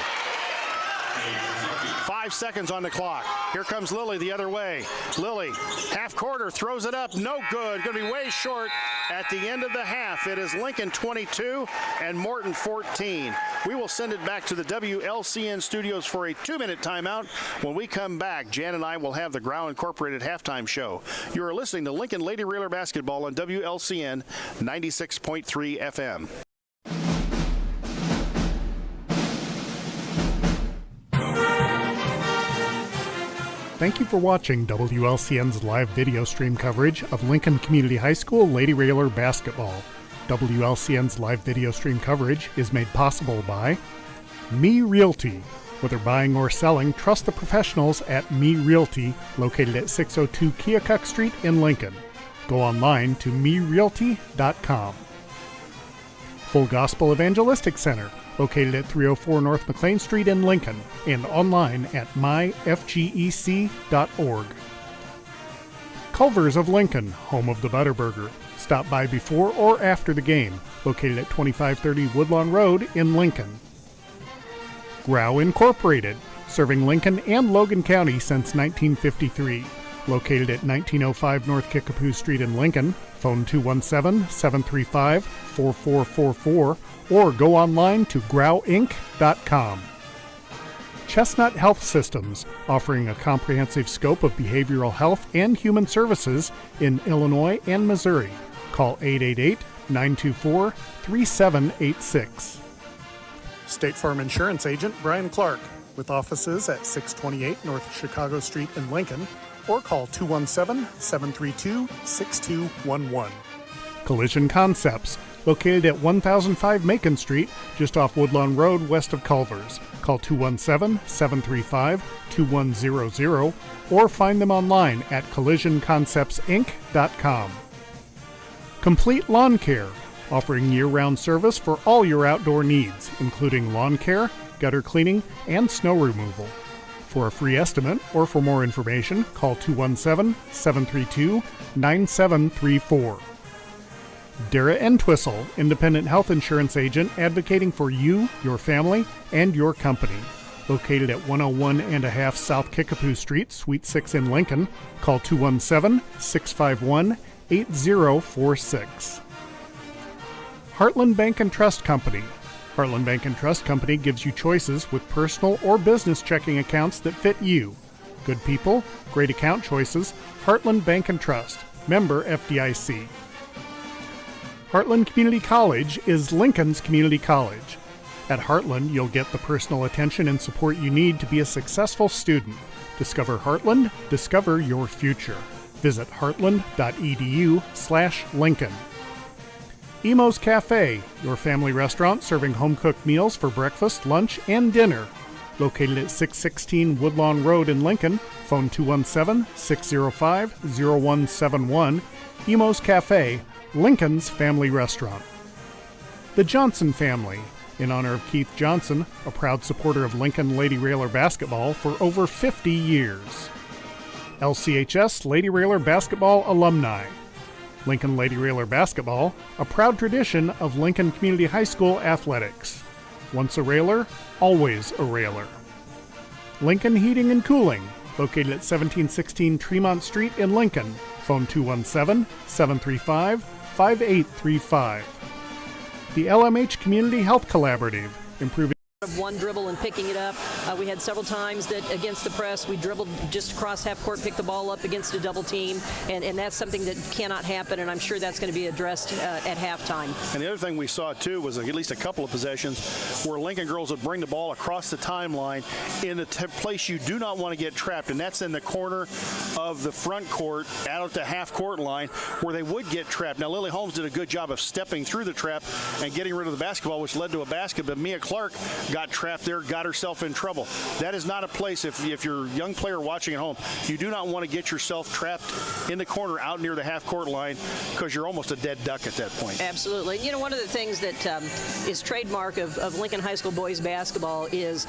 5 seconds on the clock. Here comes Lily the other way. Lily, half quarter, throws it up, no good. Going to be way short at the end of the half. It is Lincoln 22 and Morton 14. We will send it back to the WLCN studios for a 2-minute timeout. When we come back, Jan and I will have the Grau Incorporated halftime show. You are listening to Lincoln Lady Railer basketball on WLCN 96.3 FM. Thank you for watching WLCN's live video stream coverage of Lincoln Community High School Lady Railer basketball. WLCN's live video stream coverage is made possible by Me Realty. Whether buying or selling, trust the professionals at Me Realty, located at 602 Keokuk Street in Lincoln. Go online to merealty.com. Full Gospel Evangelistic Center, located at 304 North McLean Street in Lincoln, and online at myfgec.org. Culver's of Lincoln, home of the Butterburger. Stop by before or after the game, located at 2530 Woodlawn Road in Lincoln. Grau Incorporated, serving Lincoln and Logan County since 1953. located at 1905 North Kickapoo Street in Lincoln. Phone 217-735-4444 or go online to growinc.com. Chestnut Health Systems, offering a comprehensive scope of behavioral health and human services in Illinois and Missouri. Call 888-924-3786. State Farm Insurance Agent Brian Clark, with offices at 628 North Chicago Street in Lincoln, or call 217-732-6211. Collision Concepts, located at 1005 Macon Street, just off Woodlawn Road west of Culver's. Call 217-735-2100 or find them online at collisionconceptsinc.com. Complete Lawn Care, offering year-round service for all your outdoor needs, including lawn care, gutter cleaning, and snow removal. For a free estimate or for more information, call 217-732-9734. Dara Entwistle, independent health insurance agent advocating for you, your family, and your company. Located at 101.5 South Kickapoo Street, Suite 6 in Lincoln. Call 217-651-8046. Heartland Bank and Trust Company. Heartland Bank and Trust Company gives you choices with personal or business checking accounts that fit you. Good people, great account choices. Heartland Bank and Trust. Member FDIC. Heartland Community College is Lincoln's community college. At Heartland, you'll get the personal attention and support you need to be a successful student. Discover Heartland, discover your future. Visit heartland.edu/Lincoln. Emo's Cafe, your family restaurant serving home-cooked meals for breakfast, lunch, and dinner. Located at 616 Woodlawn Road in Lincoln. Phone 217-605-0171. Emo's Cafe, Lincoln's family restaurant. The Johnson family, in honor of Keith Johnson, a proud supporter of Lincoln Lady Railer basketball for over 50 years. LCHS Lady Railer basketball alumni. Lincoln Lady Railer basketball, a proud tradition of Lincoln Community High School athletics. Once a Railer, always a Railer. Lincoln Heating and Cooling, located at 1716 Tremont Street in Lincoln. Phone 217-735-5835. The LMH Community Health Collaborative, improving one dribble and picking it up. We had several times that against the press, we dribbled just across half court, picked the ball up against a double team, and that's something that cannot happen, and I'm sure that's going to be addressed at halftime. And the other thing we saw, too, was at least a couple of possessions where Lincoln girls would bring the ball across the timeline in a place you do not want to get trapped, and that's in the corner of the front court out at the half-court line where they would get trapped. Now, Lily Holmes did a good job of stepping through the trap and getting rid of the basketball, which led to a basket, but Mia Clark got trapped there, got herself in trouble. That is not a place, if you're a young player watching at home, you do not want to get yourself trapped in the corner out near the half-court line because you're almost a dead duck at that point. Absolutely. You know, one of the things that is trademark of Lincoln High School boys basketball is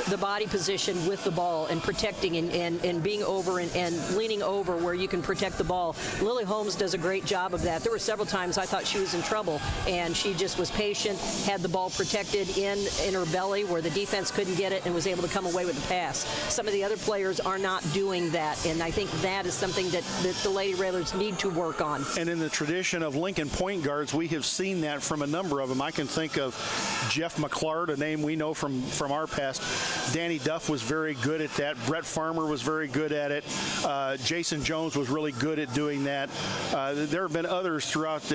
the body position with the ball and protecting and being over and leaning over where you can protect the ball. Lily Holmes does a great job of that. There were several times I thought she was in trouble, and she just was patient, had the ball protected in her belly where the defense couldn't get it and was able to come away with the pass. Some of the other players are not doing that, and I think that is something that the Lady Railers need to work on. And in the tradition of Lincoln point guards, we have seen that from a number of them. I can think of Jeff McClard, a name we know from our past. Danny Duff was very good at that. Brett Farmer was very good at it. Jason Jones was really good at doing that. There have been others throughout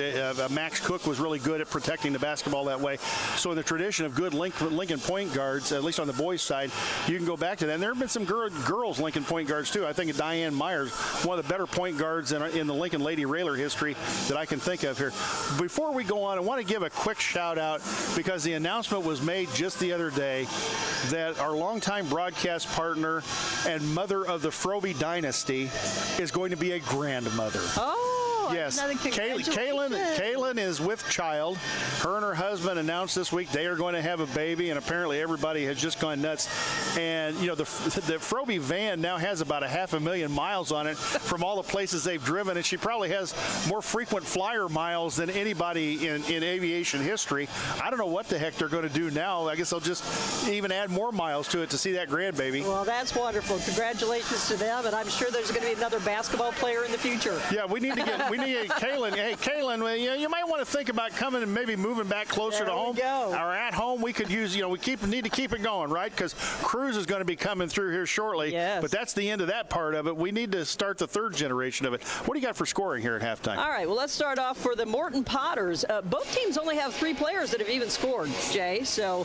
Max Cook was really good at protecting the basketball that way. So in the tradition of good Lincoln point guards, at least on the boys' side, you can go back to that. And there have been some girls Lincoln point guards, too. I think of Diane Myers, one of the better point guards in the Lincoln Lady Railer history that I can think of here. Before we go on, I want to give a quick shout-out because the announcement was made just the other day that our longtime broadcast partner and mother of the Froby dynasty is going to be a grandmother. Oh! Oh, yes. another congratulations. Kaylin is with child. Her and her husband announced this week they are going to have a baby, and apparently everybody has just gone nuts. And, you know, the Frobe van now has about 500,000 miles on it from all the places they've driven, and she probably has more frequent flyer miles than anybody in aviation history. I don't know what the heck they're going to do now. I guess they'll just even add more miles to it to see that grandbaby. Well, that's wonderful. Congratulations to them, and I'm sure there's going to be another basketball player in the future. Yeah, we need to get Kaylin. Hey, Kaylin, you might want to think about coming and maybe moving back closer to home. Or at home, we could use, we need to keep it going, right? Because Cruz is going to be coming through here shortly. Yes. But that's the end of that part of it. We need to start the third generation of it. What do you got for scoring here at halftime? All right, well, let's start off for the Morton Potters. Both teams only have 3 players that have even scored, Jay. So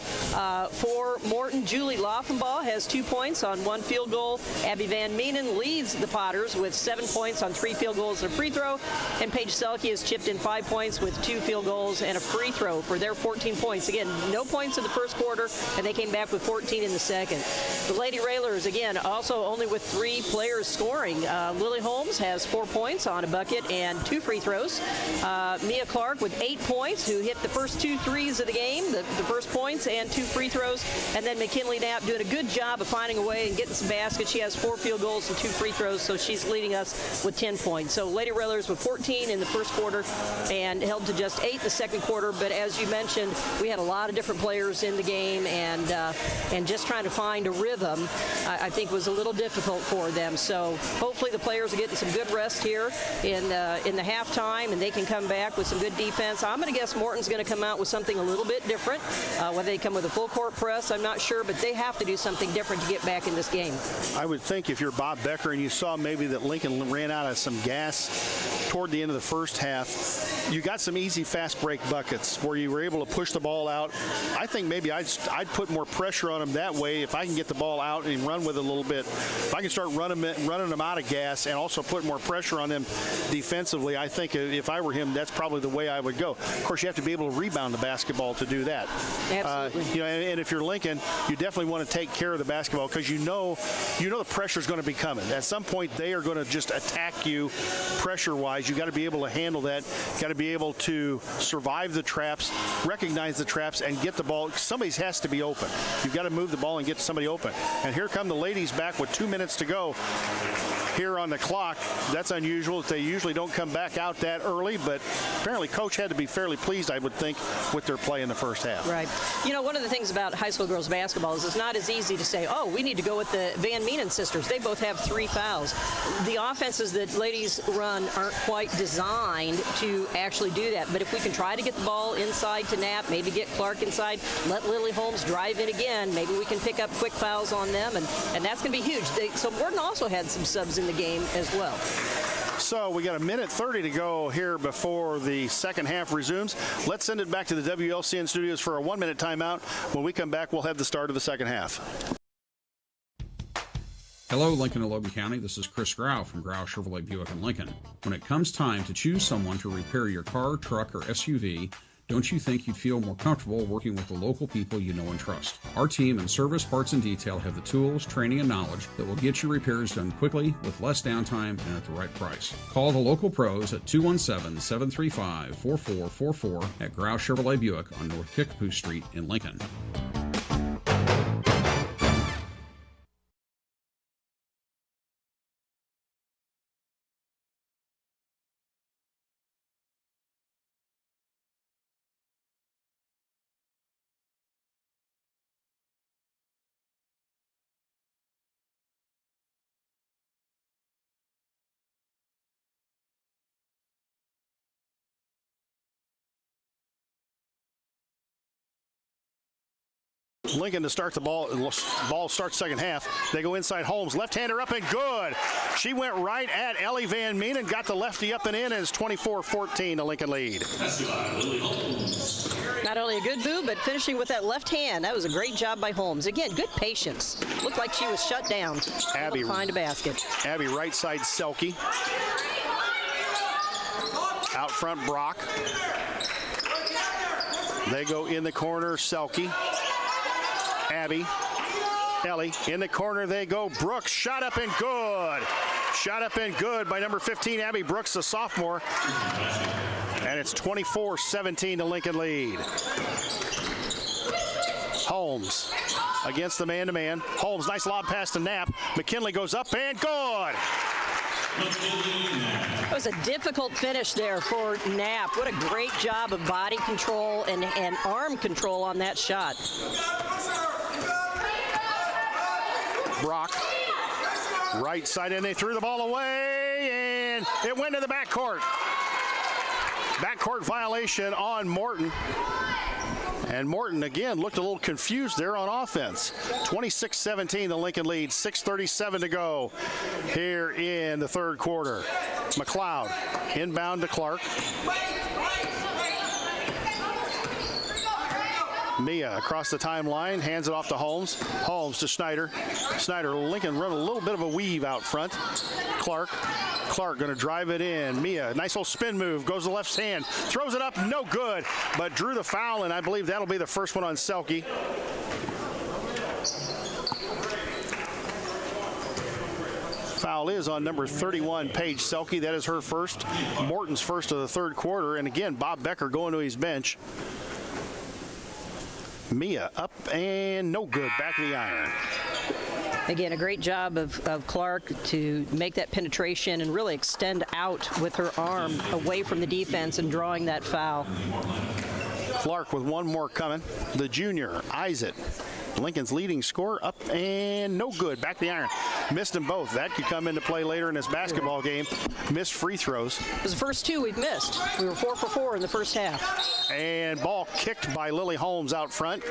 for Morton, Julie Laufenbaugh has 2 points on 1 field goal. Abby Van Meenen leads the Potters with 7 points on 3 field goals and a free throw. And Paige Selke has chipped in 5 points with 2 field goals and a free throw for their 14 points. Again, no points in the first quarter, and they came back with 14 in the second. The Lady Railers, again, also only with 3 players scoring. Lily Holmes has 4 points on a bucket and 2 free throws. Mia Clark with 8 points, who hit the first 2 threes of the game, the first points and 2 free throws. And then McKinley Knapp doing a good job of finding a way and getting some baskets. She has 4 field goals and 2 free throws, so she's leading us with 10 points. So Lady Railers with 14 in the first quarter and held to just 8 in the second quarter. But as you mentioned, we had a lot of different players in the game, and just trying to find a rhythm, I think, was a little difficult for them. So hopefully the players are getting some good rest here in the halftime, and they can come back with some good defense. I'm going to guess Morton's going to come out with something a little bit different. Whether they come with a full court press, I'm not sure, but they have to do something different to get back in this game. I would think if you're Bob Becker and you saw maybe that Lincoln ran out of some gas toward the end of the first half, you got some easy fast break buckets where you were able to push the ball out. I think maybe I'd put more pressure on them that way. If I can get the ball out and run with it a little bit, if I can start running them out of gas and also put more pressure on them defensively, I think if I were him, that's probably the way I would go. Of course, you have to be able to rebound the basketball to do that. Absolutely. And if you're Lincoln, you definitely want to take care of the basketball because you know the pressure is going to be coming. At some point, they are going to just attack you pressure-wise. You got to be able to handle that. Got to be able to survive the traps, recognize the traps, and get the ball. Somebody has to be open. You've got to move the ball and get somebody open. And here come the ladies back with 2 minutes to go here on the clock. That's unusual. They usually don't come back out that early, but apparently Coach had to be fairly pleased, I would think, with their play in the first half. Right. You know, one of the things about high school girls basketball is it's not as easy to say, oh, we need to go with the Van Meenen sisters. They both have 3 fouls. The offenses that ladies run aren't quite designed to actually do that. But if we can try to get the ball inside to Knapp, maybe get Clark inside, let Lily Holmes drive in again, maybe we can pick up quick fouls on them, and that's going to be huge. So Morton also had some subs in the game as well. So we got 1:30 to go here before the second half resumes. Let's send it back to the WLCN studios for a 1-minute timeout. When we come back, we'll have the start of the second half. Hello, Lincoln and Logan County. This is Chris Grau from Grau Chevrolet Buick in Lincoln. When it comes time to choose someone to repair your car, truck, or SUV, don't you think you'd feel more comfortable working with the local people you know and trust? Our team in service, parts, and detail have the tools, training, and knowledge that will get your repairs done quickly with less downtime and at the right price. Call the local pros at 217-735-4444 at Grau Chevrolet Buick on North Kickapoo Street in Lincoln. Lincoln to start the ball. Ball starts second half. They go inside Holmes. Left-hander up and good. She went right at Ellie Van Meenen, got the lefty up and in, and it's 24-14, the Lincoln lead. Not only a good move, but finishing with that left hand. That was a great job by Holmes. Again, good patience. Looked like she was shut down. Abby find a basket. Abby right side Selke. Out front Brock. They go in the corner Selke. Abby, Ellie, in the corner they go. Brooks, shot up and good. Shot up and good by number 15, Abby Brooks, the sophomore. And it's 24-17 to Lincoln lead. Holmes against the man-to-man. Holmes, nice lob pass to Knapp. McKinley goes up and good. It was a difficult finish there for Knapp. What a great job of body control and arm control on that shot. Brock, right side, and they threw the ball away, and it went to the backcourt. Backcourt violation on Morton. And Morton, again, looked a little confused there on offense. 26-17, the Lincoln lead. 6:37 to go here in the third quarter. McLeod inbound to Clark. Mia across the timeline, hands it off to Holmes. Holmes to Schneider. Schneider, Lincoln run a little bit of a weave out front. Clark going to drive it in. Mia, nice little spin move, goes to the left hand, throws it up, no good, but drew the foul, and I believe that'll be the first one on Selke. Foul is on number 31, Paige Selke. That is her first. Morton's first of the third quarter, and again, Bob Becker going to his bench. Mia up and no good, back of the iron. Again, a great job of Clark to make that penetration and really extend out with her arm away from the defense and drawing that foul. Clark with one more coming. The junior eyes it. Lincoln's leading scorer up and no good. Back the iron. Missed them both. That could come into play later in this basketball game. Missed free throws. It was the first two we've missed. We were 4 for 4 in the first half. And ball kicked by Lily Holmes out front.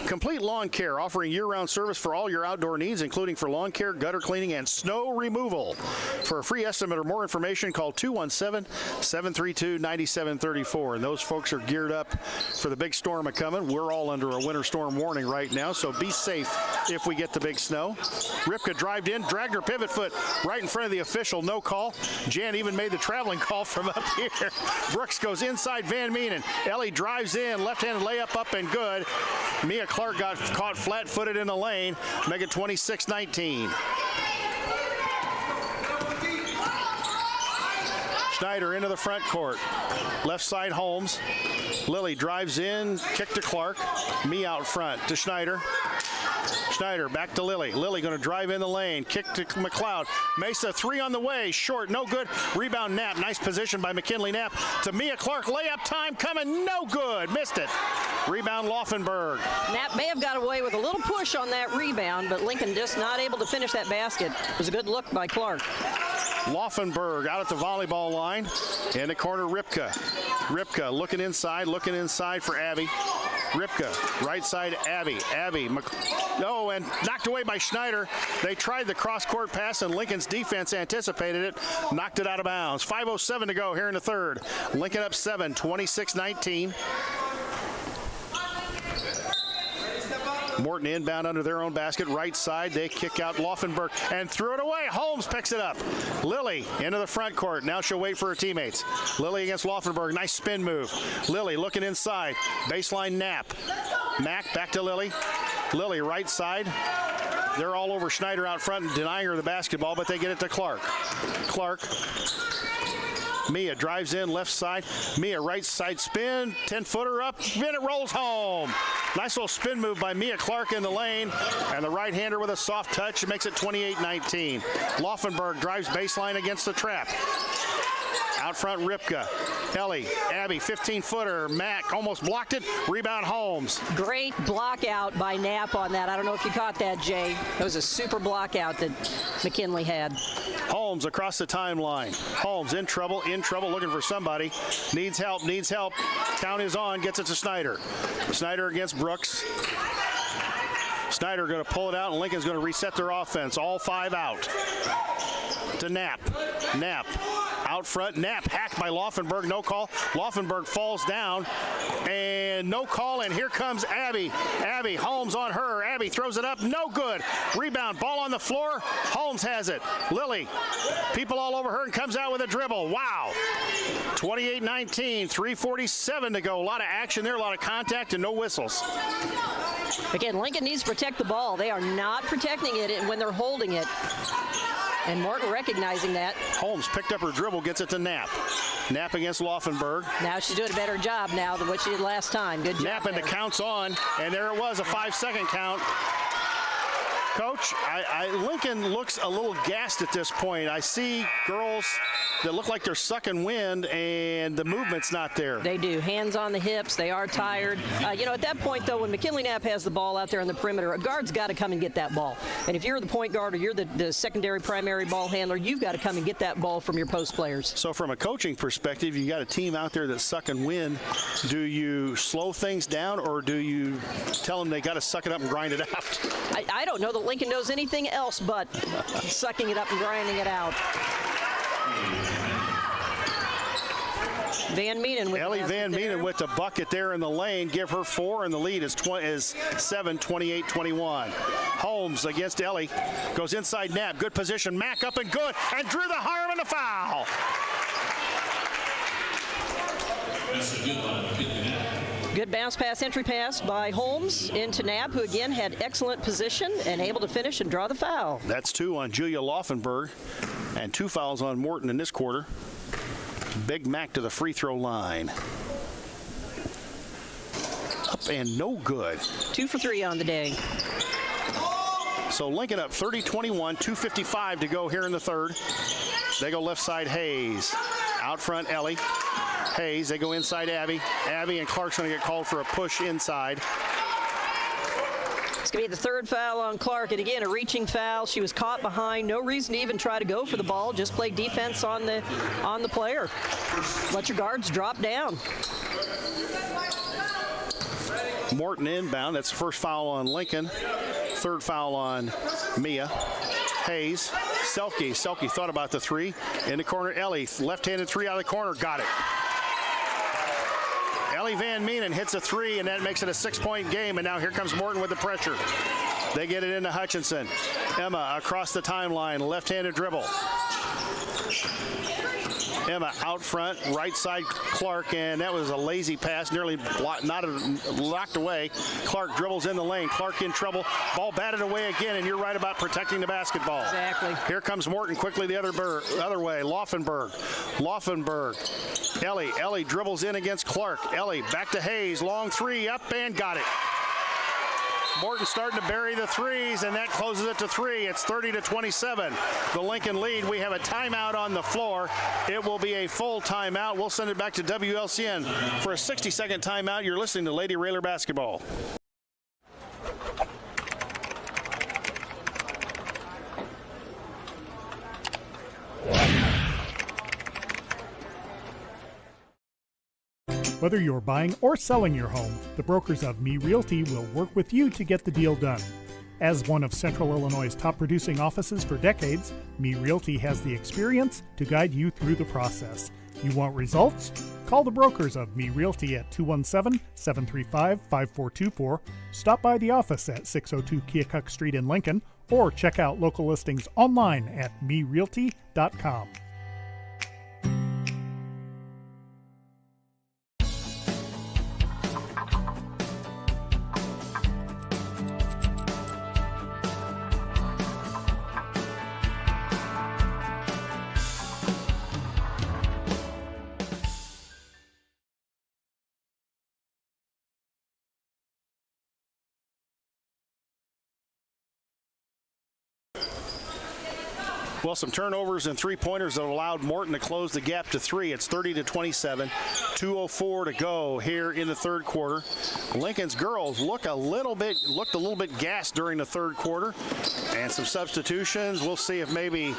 Complete Lawn Care, offering year-round service for all your outdoor needs, including for lawn care, gutter cleaning, and snow removal. For a free estimate or more information, call 217-732-9734. And those folks are geared up for the big storm a-coming. We're all under a winter storm warning right now, so be safe if we get the big snow. Ripka drived in, dragged her pivot foot right in front of the official, no call. Jan even made the traveling call from up here. Brooks goes inside Van Meenen. Ellie drives in, left-handed layup up and good. Mia Clark got caught flat-footed in the lane, make it 26-19. Schneider into the front court. Left side Holmes. Lily drives in, kick to Clark. Me out front to Schneider. Schneider back to Lily. Lily going to drive in the lane. Kick to McLeod. Mesa three on the way. Short, no good. Rebound Knapp. Nice position by McKinley Knapp to Mia Clark. Layup time coming. No good. Missed it. Rebound Laufenberg. Knapp may have got away with a little push on that rebound, but Lincoln just not able to finish that basket. It was a good look by Clark. Laufenberg out at the volleyball line. In the corner, Ripka. Ripka looking inside for Abby. Ripka, right side, Abby. Oh, and knocked away by Schneider. They tried the cross-court pass, and Lincoln's defense anticipated it. Knocked it out of bounds. 5:07 to go here in the third. Lincoln up 7, 26-19. Morton inbound under their own basket. Right side, they kick out Laufenberg and threw it away. Holmes picks it up. Lily into the front court. Now she'll wait for her teammates. Lily against Laufenberg. Nice spin move. Lily looking inside. Baseline Knapp. Mack back to Lily. Lily right side. They're all over Schneider out front and denying her the basketball, but they get it to Clark. Clark. Mia drives in left side. Mia right side spin, 10-footer up, and it rolls home. Nice little spin move by Mia Clark in the lane, and the right-hander with a soft touch makes it 28-19. Laufenberg drives baseline against the trap. Out front, Ripka. Ellie, Abby, 15-footer. Mack almost blocked it. Rebound, Holmes. Great block out by Knapp on that. I don't know if you caught that, Jay. That was a super block out that McKinley had. Holmes across the timeline. Holmes in trouble, looking for somebody. Needs help. Count is on, gets it to Schneider. Schneider against Brooks. Schneider going to pull it out, and Lincoln's going to reset their offense. All 5 out. To Knapp. out front. Knapp hacked by Laufenberg. No call. Laufenberg falls down. And no call. And here comes Abby. Abby, Holmes on her. Abby throws it up. No good. Rebound. Ball on the floor. Holmes has it. Lily. People all over her and comes out with a dribble. Wow. 28-19. 3:47 to go. A lot of action there. A lot of contact and no whistles. Again, Lincoln needs to protect the ball. They are not protecting it when they're holding it. And Morton recognizing that. Holmes picked up her dribble, gets it to Knapp. Knapp against Laufenberg. Now she's doing a better job now than what she did last time. Good job. Knapp and the count's on, and there it was, a 5-second count. Coach, Lincoln looks a little gassed at this point. I see girls that look like they're sucking wind, and the movement's not there. They do. Hands on the hips. They are tired. At that point, though, when McKinley Knapp has the ball out there on the perimeter, a guard's got to come and get that ball. And if you're the point guard or you're the secondary primary ball handler, you've got to come and get that ball from your post players. So from a coaching perspective, you got a team out there that's sucking wind. Do you slow things down, or do you tell them they got to suck it up and grind it out? I don't know that Lincoln knows anything else but sucking it up and grinding it out. Van Meenen with Ellie Van Meenen with the bucket there in the lane. Give her 4, and the lead is 7, 28-21. Holmes against Ellie. Goes inside Knapp. Good position. Mack up and good. And drew the harm and the foul. Good bounce pass, entry pass by Holmes into Knapp, who again had excellent position and able to finish and draw the foul. That's 2 on Julia Laufenberg, and 2 fouls on Morton in this quarter. Big Mac to the free throw line. Up and no good. 2 for 3 on the day. So Lincoln up 30-21, 2:55 to go here in the third. They go left side, Hayes. Out front, Ellie. Hayes, they go inside Abby. Abby and Clark's going to get called for a push inside. It's going to be the third foul on Clark, and again, a reaching foul. She was caught behind. No reason to even try to go for the ball. Just play defense on the player. Let your guards drop down. Morton inbound. That's the first foul on Lincoln. Third foul on Mia. Hayes. Selke thought about the 3. In the corner, Ellie. Left-handed 3 out of the corner. Got it. Ellie Van Meenen hits a 3, and that makes it a 6-point game. And now here comes Morton with the pressure. They get it into Hutchinson. Emma across the timeline, left-handed dribble. Emma out front, right side Clark, and that was a lazy pass, nearly locked away. Clark dribbles in the lane. Clark in trouble. Ball batted away again, and you're right about protecting the basketball. Exactly. Here comes Morton quickly the other way. Laufenberg. Ellie dribbles in against Clark. Ellie back to Hayes. Long 3 up and got it. Morton starting to bury the threes, and that closes it to 3. It's 30-27. The Lincoln lead. We have a timeout on the floor. It will be a full timeout. We'll send it back to WLCN for a 60-second timeout. You're listening to Lady Railer Basketball. Whether you're buying or selling your home, the brokers of Me Realty will work with you to get the deal done. As one of Central Illinois' top producing offices for decades, Me Realty has the experience to guide you through the process. You want results? Call the brokers of Me Realty at 217-735-5424, stop by the office at 602 Keokuk Street in Lincoln, or check out local listings online at merealty.com. Well, some turnovers and three-pointers that allowed Morton to close the gap to 3. It's 30-27. 2:04 to go here in the third quarter. Lincoln's girls looked a little bit gassed during the third quarter, and some substitutions. We'll see if maybe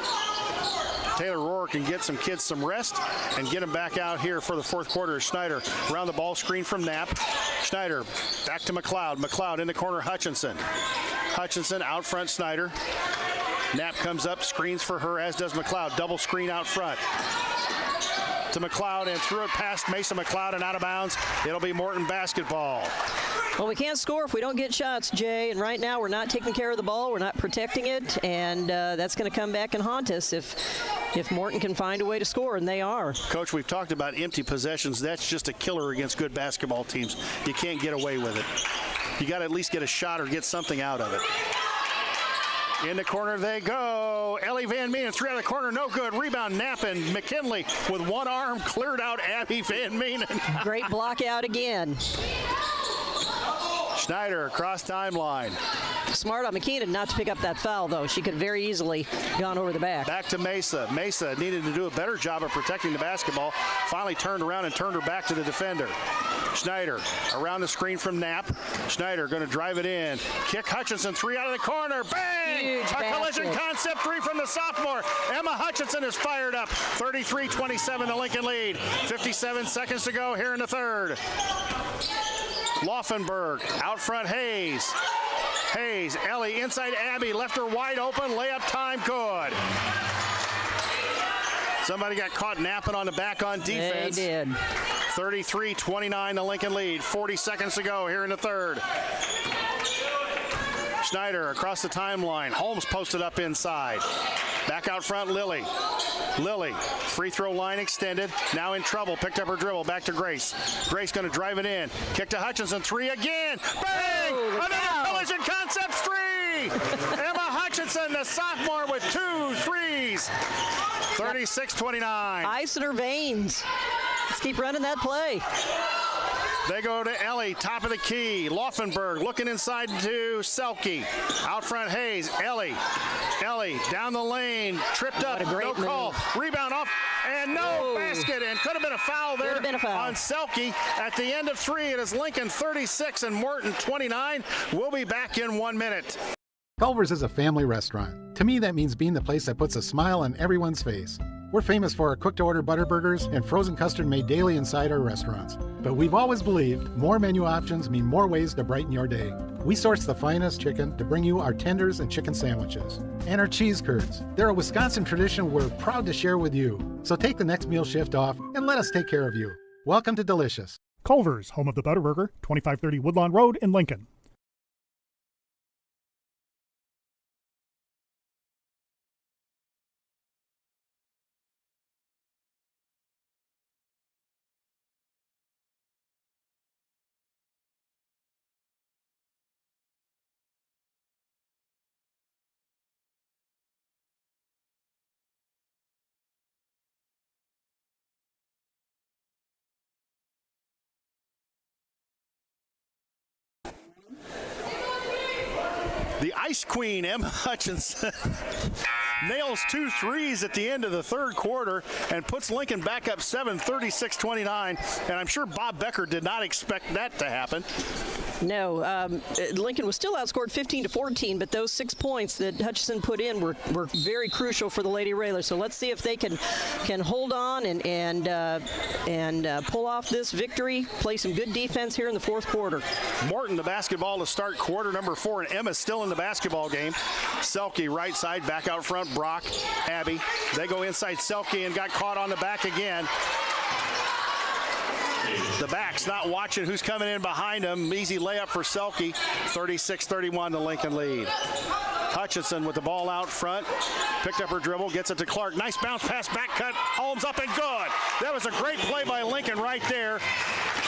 Taylor Rohr can get some kids some rest and get them back out here for the fourth quarter. Schneider around the ball screen from Knapp. Schneider back to McLeod. McLeod in the corner, Hutchinson. Hutchinson out front, Schneider. Knapp comes up, screens for her, as does McLeod. Double screen out front. to McLeod and threw it past Mason McLeod and out of bounds. It'll be Morton basketball. Well, we can't score if we don't get shots, Jay, and right now we're not taking care of the ball. We're not protecting it, and that's going to come back and haunt us if Morton can find a way to score, and they are. Coach, we've talked about empty possessions. That's just a killer against good basketball teams. You can't get away with it. You got to at least get a shot or get something out of it. In the corner they go. Ellie Van Menen, 3 out of the corner, no good. Rebound, Knappen. McKinley with one arm cleared out Abby Van Menen. Great block out again. Schneider across timeline. Smart on McKeenan not to pick up that foul, though. She could have very easily gone over the back. Back to Mesa. Mesa needed to do a better job of protecting the basketball. Finally turned around and turned her back to the defender. Schneider around the screen from Knapp. Schneider going to drive it in. Kick Hutchinson, 3 out of the corner. Bang! Huge a collision basket. concept 3 from the sophomore. Emma Hutchinson is fired up. 33-27, the Lincoln lead. 57 seconds to go here in the third. Laufenberg out front, Hayes. Hayes, Ellie inside Abby, left her wide open, layup time, good. Somebody got caught napping on the back on defense. They did. 33-29, the Lincoln lead. 40 seconds to go here in the third. Schneider across the timeline. Holmes posted up inside. Back out front, Lilly. Lilly, free throw line extended. Now in trouble. Picked up her dribble. Back to Grace. Grace going to drive it in. Kick to Hutchinson. 3 again. Bang! Another collision concept 3. Emma Hutchinson, the sophomore, with 2 threes. 36-29. Ice in her veins. Let's keep running that play. They go to Ellie, top of the key. Laufenberg looking inside to Selke. Out front, Hayes. Ellie down the lane. Tripped up. What a great no call. move. Rebound off. And no basket. And could have been a foul there been a foul. on Selke. At the end of 3, it is Lincoln 36 and Morton 29. We'll be back in 1 minute. Culver's is a family restaurant. To me, that means being the place that puts a smile on everyone's face. We're famous for our cooked-to-order butter burgers and frozen custard made daily inside our restaurants. But we've always believed more menu options mean more ways to brighten your day. We source the finest chicken to bring you our tenders and chicken sandwiches. And our cheese curds. They're a Wisconsin tradition we're proud to share with you. So take the next meal shift off and let us take care of you. Welcome to Delicious. Culver's, home of the Butterburger, 2530 Woodlawn Road in Lincoln. The Ice Queen, Emma Hutchinson, nails 2 threes at the end of the third quarter and puts Lincoln back up 7, 36-29. And I'm sure Bob Becker did not expect that to happen. No, Lincoln was still outscored 15-14, but those 6 points that Hutchinson put in were very crucial for the Lady Railers. So let's see if they can hold on and pull off this victory, play some good defense here in the fourth quarter. Morton, the basketball to start quarter number 4, and Emma's still in the basketball game. Selke right side, back out front, Brock, Abby. They go inside Selke and got caught on the back again. The back's not watching who's coming in behind him. Easy layup for Selke. 36-31, the Lincoln lead. Hutchinson with the ball out front. Picked up her dribble, gets it to Clark. Nice bounce pass, back cut. Holmes up and good. That was a great play by Lincoln right there.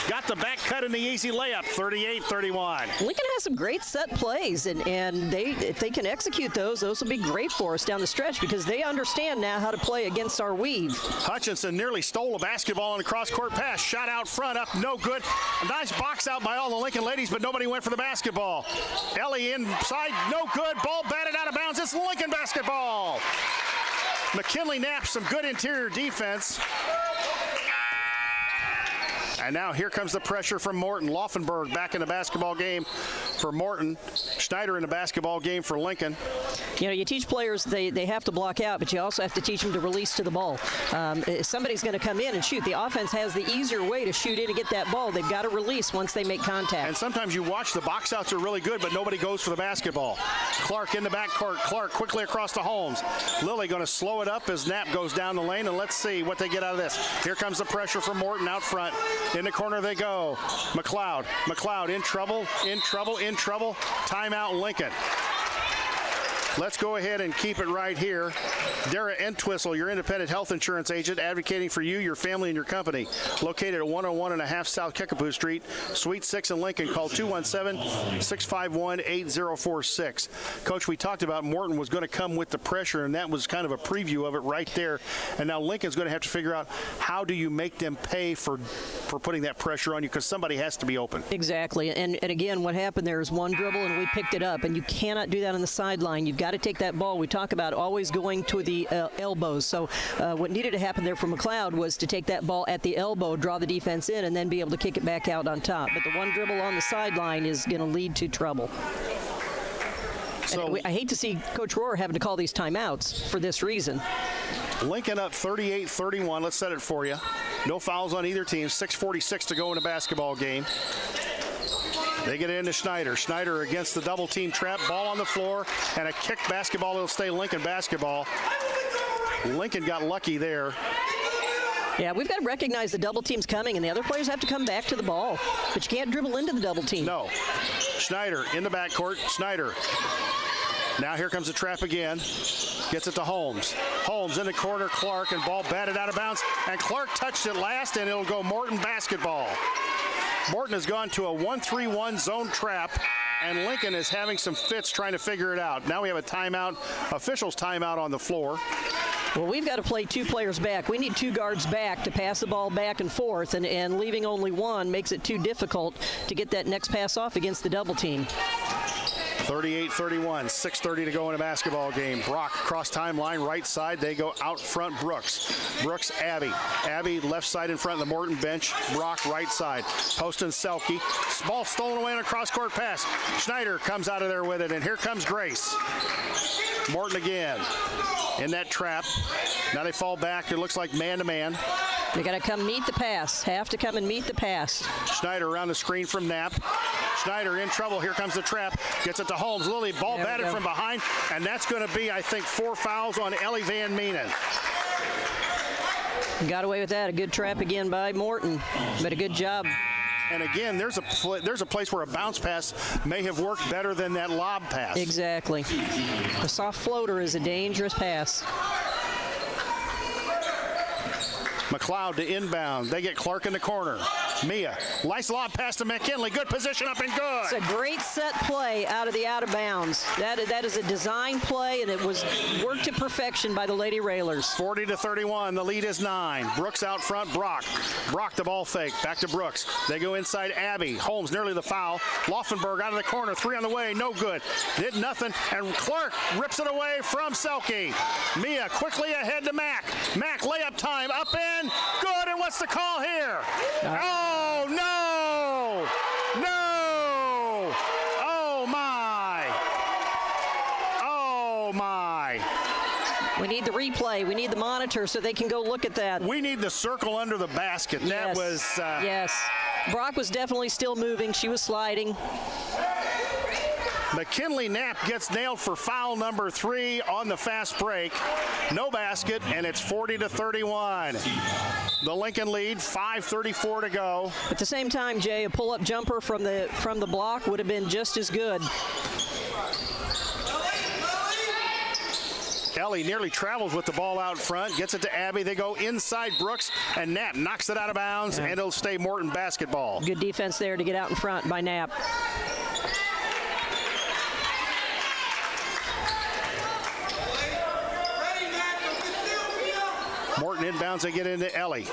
Got the back cut in the easy layup, 38-31. Lincoln has some great set plays, and if they can execute those will be great for us down the stretch because they understand now how to play against our weave. Hutchinson nearly stole a basketball on a cross-court pass. Shot out front, up, no good. A nice box out by all the Lincoln ladies, but nobody went for the basketball. Ellie inside, no good. Ball batted out of bounds. It's Lincoln basketball. McKinley Knapp, some good interior defense. And now here comes the pressure from Morton. Laufenberg back in the basketball game for Morton. Schneider in the basketball game for Lincoln. You know, you teach players they have to block out, but you also have to teach them to release to the ball. If somebody's going to come in and shoot, the offense has the easier way to shoot in and get that ball. They've got to release once they make contact. And sometimes you watch the box outs are really good, but nobody goes for the basketball. Clark in the backcourt. Clark quickly across to Holmes. Lilly going to slow it up as Knapp goes down the lane, and let's see what they get out of this. Here comes the pressure from Morton out front. In the corner they go. McLeod in trouble. Timeout Lincoln. Let's go ahead and keep it right here. Dara Entwistle, your independent health insurance agent, advocating for you, your family, and your company. Located at 101.5 South Kickapoo Street, Suite 6 in Lincoln. Call 217-651-8046. Coach, we talked about Morton was going to come with the pressure, and that was kind of a preview of it right there. And now Lincoln's going to have to figure out how do you make them pay for putting that pressure on you, because somebody has to be open. Exactly. And again, what happened there is one dribble, and we picked it up. And you cannot do that on the sideline. You've got to take that ball. We talk about always going to the elbows. So what needed to happen there for McLeod was to take that ball at the elbow, draw the defense in, and then be able to kick it back out on top. But the one dribble on the sideline is going to lead to trouble. So I hate to see Coach Rohr having to call these timeouts for this reason. Lincoln up 38-31. Let's set it for you. No fouls on either team. 6:46 to go in the basketball game. They get into Schneider. Schneider against the double team trap. Ball on the floor and a kick basketball. It'll stay Lincoln basketball. Lincoln got lucky there. Yeah, we've got to recognize the double team's coming, and the other players have to come back to the ball. But you can't dribble into the double team. No. Schneider in the backcourt. Schneider. Now here comes the trap again. Gets it to Holmes. Holmes in the corner. Clark, and ball batted out of bounds. And Clark touched it last, and it'll go Morton basketball. Morton has gone to a 1-3-1 zone trap, and Lincoln is having some fits trying to figure it out. Now we have a timeout, officials timeout on the floor. Well, we've got to play two players back. We need two guards back to pass the ball back and forth, and leaving only one makes it too difficult to get that next pass off against the double team. 38-31, 6:30 to go in a basketball game. Brock cross timeline, right side. They go out front, Brooks. Brooks, Abby. Abby left side in front of the Morton bench. Brock right side. Poston, Selke. Ball stolen away on a cross-court pass. Schneider comes out of there with it, and here comes Grace. Morton again in that trap. Now they fall back. It looks like man-to-man. They got to come meet the pass. Have to come and meet the pass. Schneider around the screen from Knapp. Schneider in trouble. Here comes the trap. Gets it to Holmes. Lilly, ball batted from behind. And that's going to be, I think, 4 fouls on Ellie Van Meenen. Got away with that. A good trap again by Morton. But a good job. And again, there's a place where a bounce pass may have worked better than that lob pass. Exactly. The soft floater is a dangerous pass. McLeod to inbound. They get Clark in the corner. Mia. Nice lob pass to McKinley. Good position up and good. It's a great set play out of the out of bounds. That is a design play, and it was worked to perfection by the Lady Railers. 40-31. The lead is 9. Brooks out front. Brock the ball fake. Back to Brooks. They go inside Abby. Holmes nearly the foul. Laufenberg out of the corner. 3 on the way. No good. Did nothing. And Clark rips it away from Selke. Mia quickly ahead to Mack. Mack layup time. Up in. Good. And what's the call here? Oh, no! No! Oh, my! Oh, my! We need the replay. We need the monitor so they can go look at that. We need the circle under the basket. Yes. That was... yes. Brock was definitely still moving. She was sliding. McKinley Knapp gets nailed for foul number 3 on the fast break. No basket, and it's 40-31. The Lincoln lead, 5:34 to go. At the same time, Jay, a pull-up jumper from the block would have been just as good. Ellie nearly travels with the ball out front, gets it to Abby. They go inside Brooks, and Knapp knocks it out of bounds, and it'll stay Morton basketball. Good defense there to get out in front by Knapp. Morton inbounds, they get into Ellie.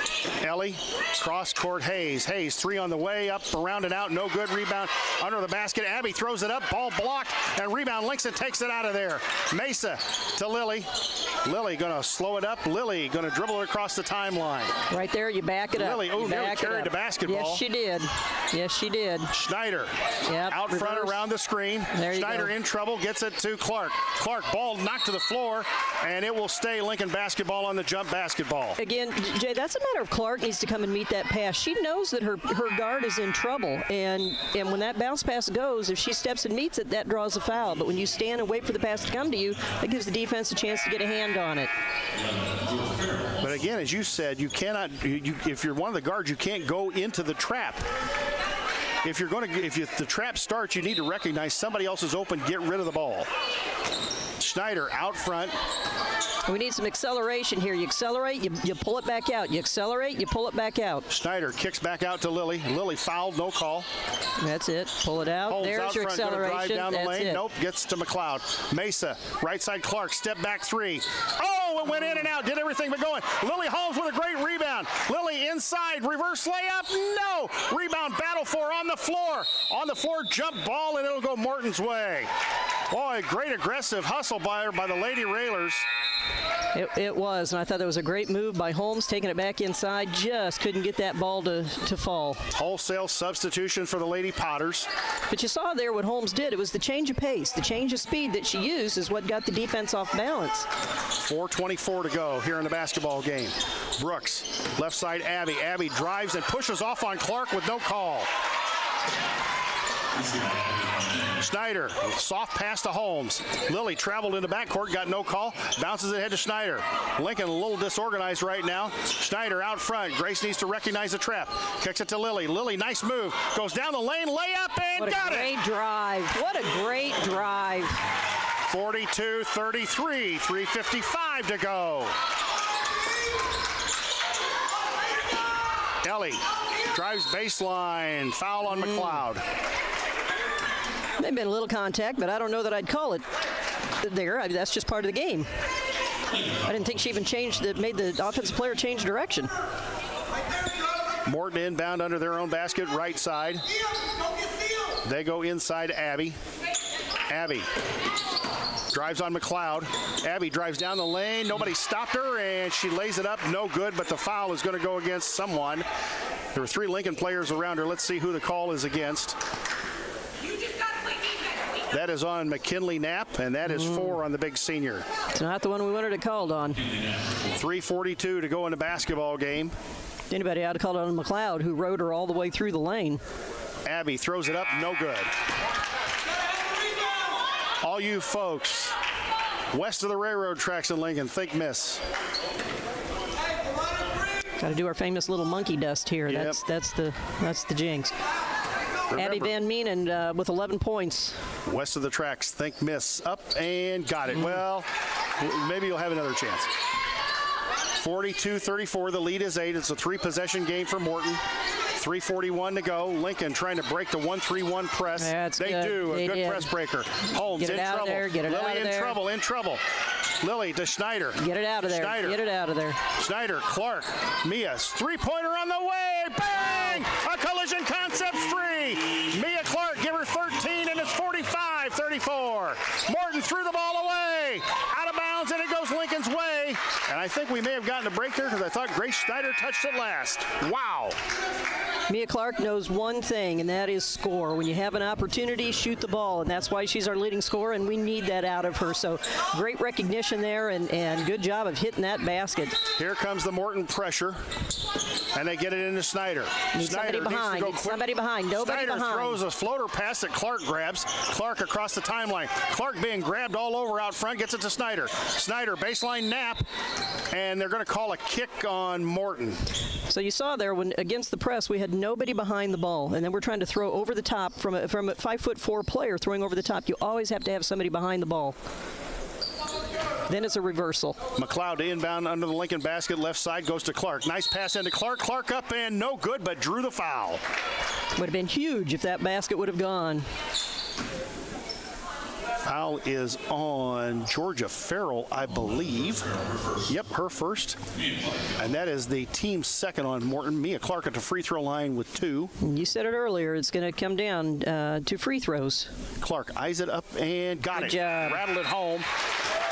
Ellie, cross court, Hayes. Hayes, 3 on the way, up, around and out, no good. Rebound under the basket. Abby throws it up, ball blocked, and rebound. Links it, takes it out of there. Mesa to Lily. Lily going to slow it up. Lily going to dribble it across the timeline. Right there, you back it up. Lily, nearly carried the basketball. Yes, she did. Yes, she did. Schneider, out front around the screen. Schneider in trouble, gets it to Clark. Clark, ball knocked to the floor, and it will stay Lincoln basketball on the jump basketball. Again, Jay, that's a matter of Clark needs to come and meet that pass. She knows that her guard is in trouble, and when that bounce pass goes, if she steps and meets it, that draws a foul. But when you stand and wait for the pass to come to you, that gives the defense a chance to get a hand on it. But again, as you said, you cannot. If you're one of the guards, you can't go into the trap. If the trap starts, you need to recognize somebody else is open. Get rid of the ball. Schneider out front. We need some acceleration here. You accelerate, you pull it back out. You accelerate, you pull it back out. Schneider kicks back out to Lily. Lily fouled, no call. That's it. Pull it out. Holmes There's out your front, acceleration. drive down the That's lane. it. Nope, gets to McLeod. Mesa, right side Clark, step back 3. Oh, it went in and out, did everything but going. Lily Holmes with a great rebound. Lily inside, reverse layup, no. Rebound battle for on the floor. On the floor, jump ball, and it'll go Morton's way. Boy, great aggressive hustle by the Lady Railers. It was, and I thought that was a great move by Holmes, taking it back inside. Just couldn't get that ball to fall. Wholesale substitution for the Lady Potters. But you saw there what Holmes did. It was the change of pace, the change of speed that she used is what got the defense off balance. 4:24 to go here in the basketball game. Brooks, left side Abby. Abby drives and pushes off on Clark with no call. Schneider, soft pass to Holmes. Lily traveled into backcourt, got no call. Bounces ahead to Schneider. Lincoln a little disorganized right now. Schneider out front. Grace needs to recognize the trap. Kicks it to Lily. Lily, nice move. Goes down the lane, layup, and got it. What a great drive. What a great drive. 42-33, 3:55 to go. Ellie drives baseline. Foul on McLeod. They've been a little contact, but I don't know that I'd call it there. That's just part of the game. I didn't think she even made the offensive player change direction. Morton inbound under their own basket, right side. They go inside Abby. Abby drives on McLeod. Abby drives down the lane. Nobody stopped her, and she lays it up. No good, but the foul is going to go against someone. There were 3 Lincoln players around her. Let's see who the call is against. That is on McKinley Knapp, and that is 4 on the big senior. It's not the one we wanted it called on. 3:42 to go in the basketball game. Anybody ought to call it on McLeod, who rode her all the way through the lane. Abby throws it up, no good. All you folks west of the railroad tracks in Lincoln, think miss. Got to do our famous little monkey dust here. Yep. That's the jinx. Remember, Abby Van Meenen with 11 points. West of the tracks, think miss. Up and got it. Well, maybe you'll have another chance. 42-34, the lead is 8. It's a 3-possession game for Morton. 3:41 to go. Lincoln trying to break the 1-3-1 press. That's they good. do. A They good did. press breaker. Holmes Get it in out of trouble. there. Get it Lily out of in there. trouble. In trouble. Lily to Schneider. Get it out of there. Schneider. Get it out of there. Schneider, Clark, Mia's 3-pointer on the way. Bang! A collision concept free. Mia Clark, give her 13, and it's 45-34. Morton threw the ball away. Out of bounds, and it goes Lincoln's way. And I think we may have gotten a break there because I thought Grace Schneider touched it last. Wow. Mia Clark knows one thing, and that is score. When you have an opportunity, shoot the ball, and that's why she's our leading scorer, and we need that out of her. So great recognition there, and good job of hitting that basket. Here comes the Morton pressure, and they get it into Schneider. Need somebody behind. Need somebody behind. Nobody Schneider behind. throws a floater pass that Clark grabs. Clark across the timeline. Clark being grabbed all over out front, gets it to Schneider. Schneider, baseline nap, and they're going to call a kick on Morton. So you saw there when against the press, we had nobody behind the ball, and then we're trying to throw over the top from a 5'4" player throwing over the top. You always have to have somebody behind the ball. Then it's a reversal. McLeod to inbound under the Lincoln basket, left side goes to Clark. Nice pass into Clark. Clark up and no good, but drew the foul. Would have been huge if that basket would have gone. Foul is on Georgia Farrell, I believe. Yep, her first. And that is the team's second on Morton. Mia Clark at the free throw line with 2. You said it earlier. It's going to come down to free throws. Clark eyes it up and got Good it. job. Rattled it home.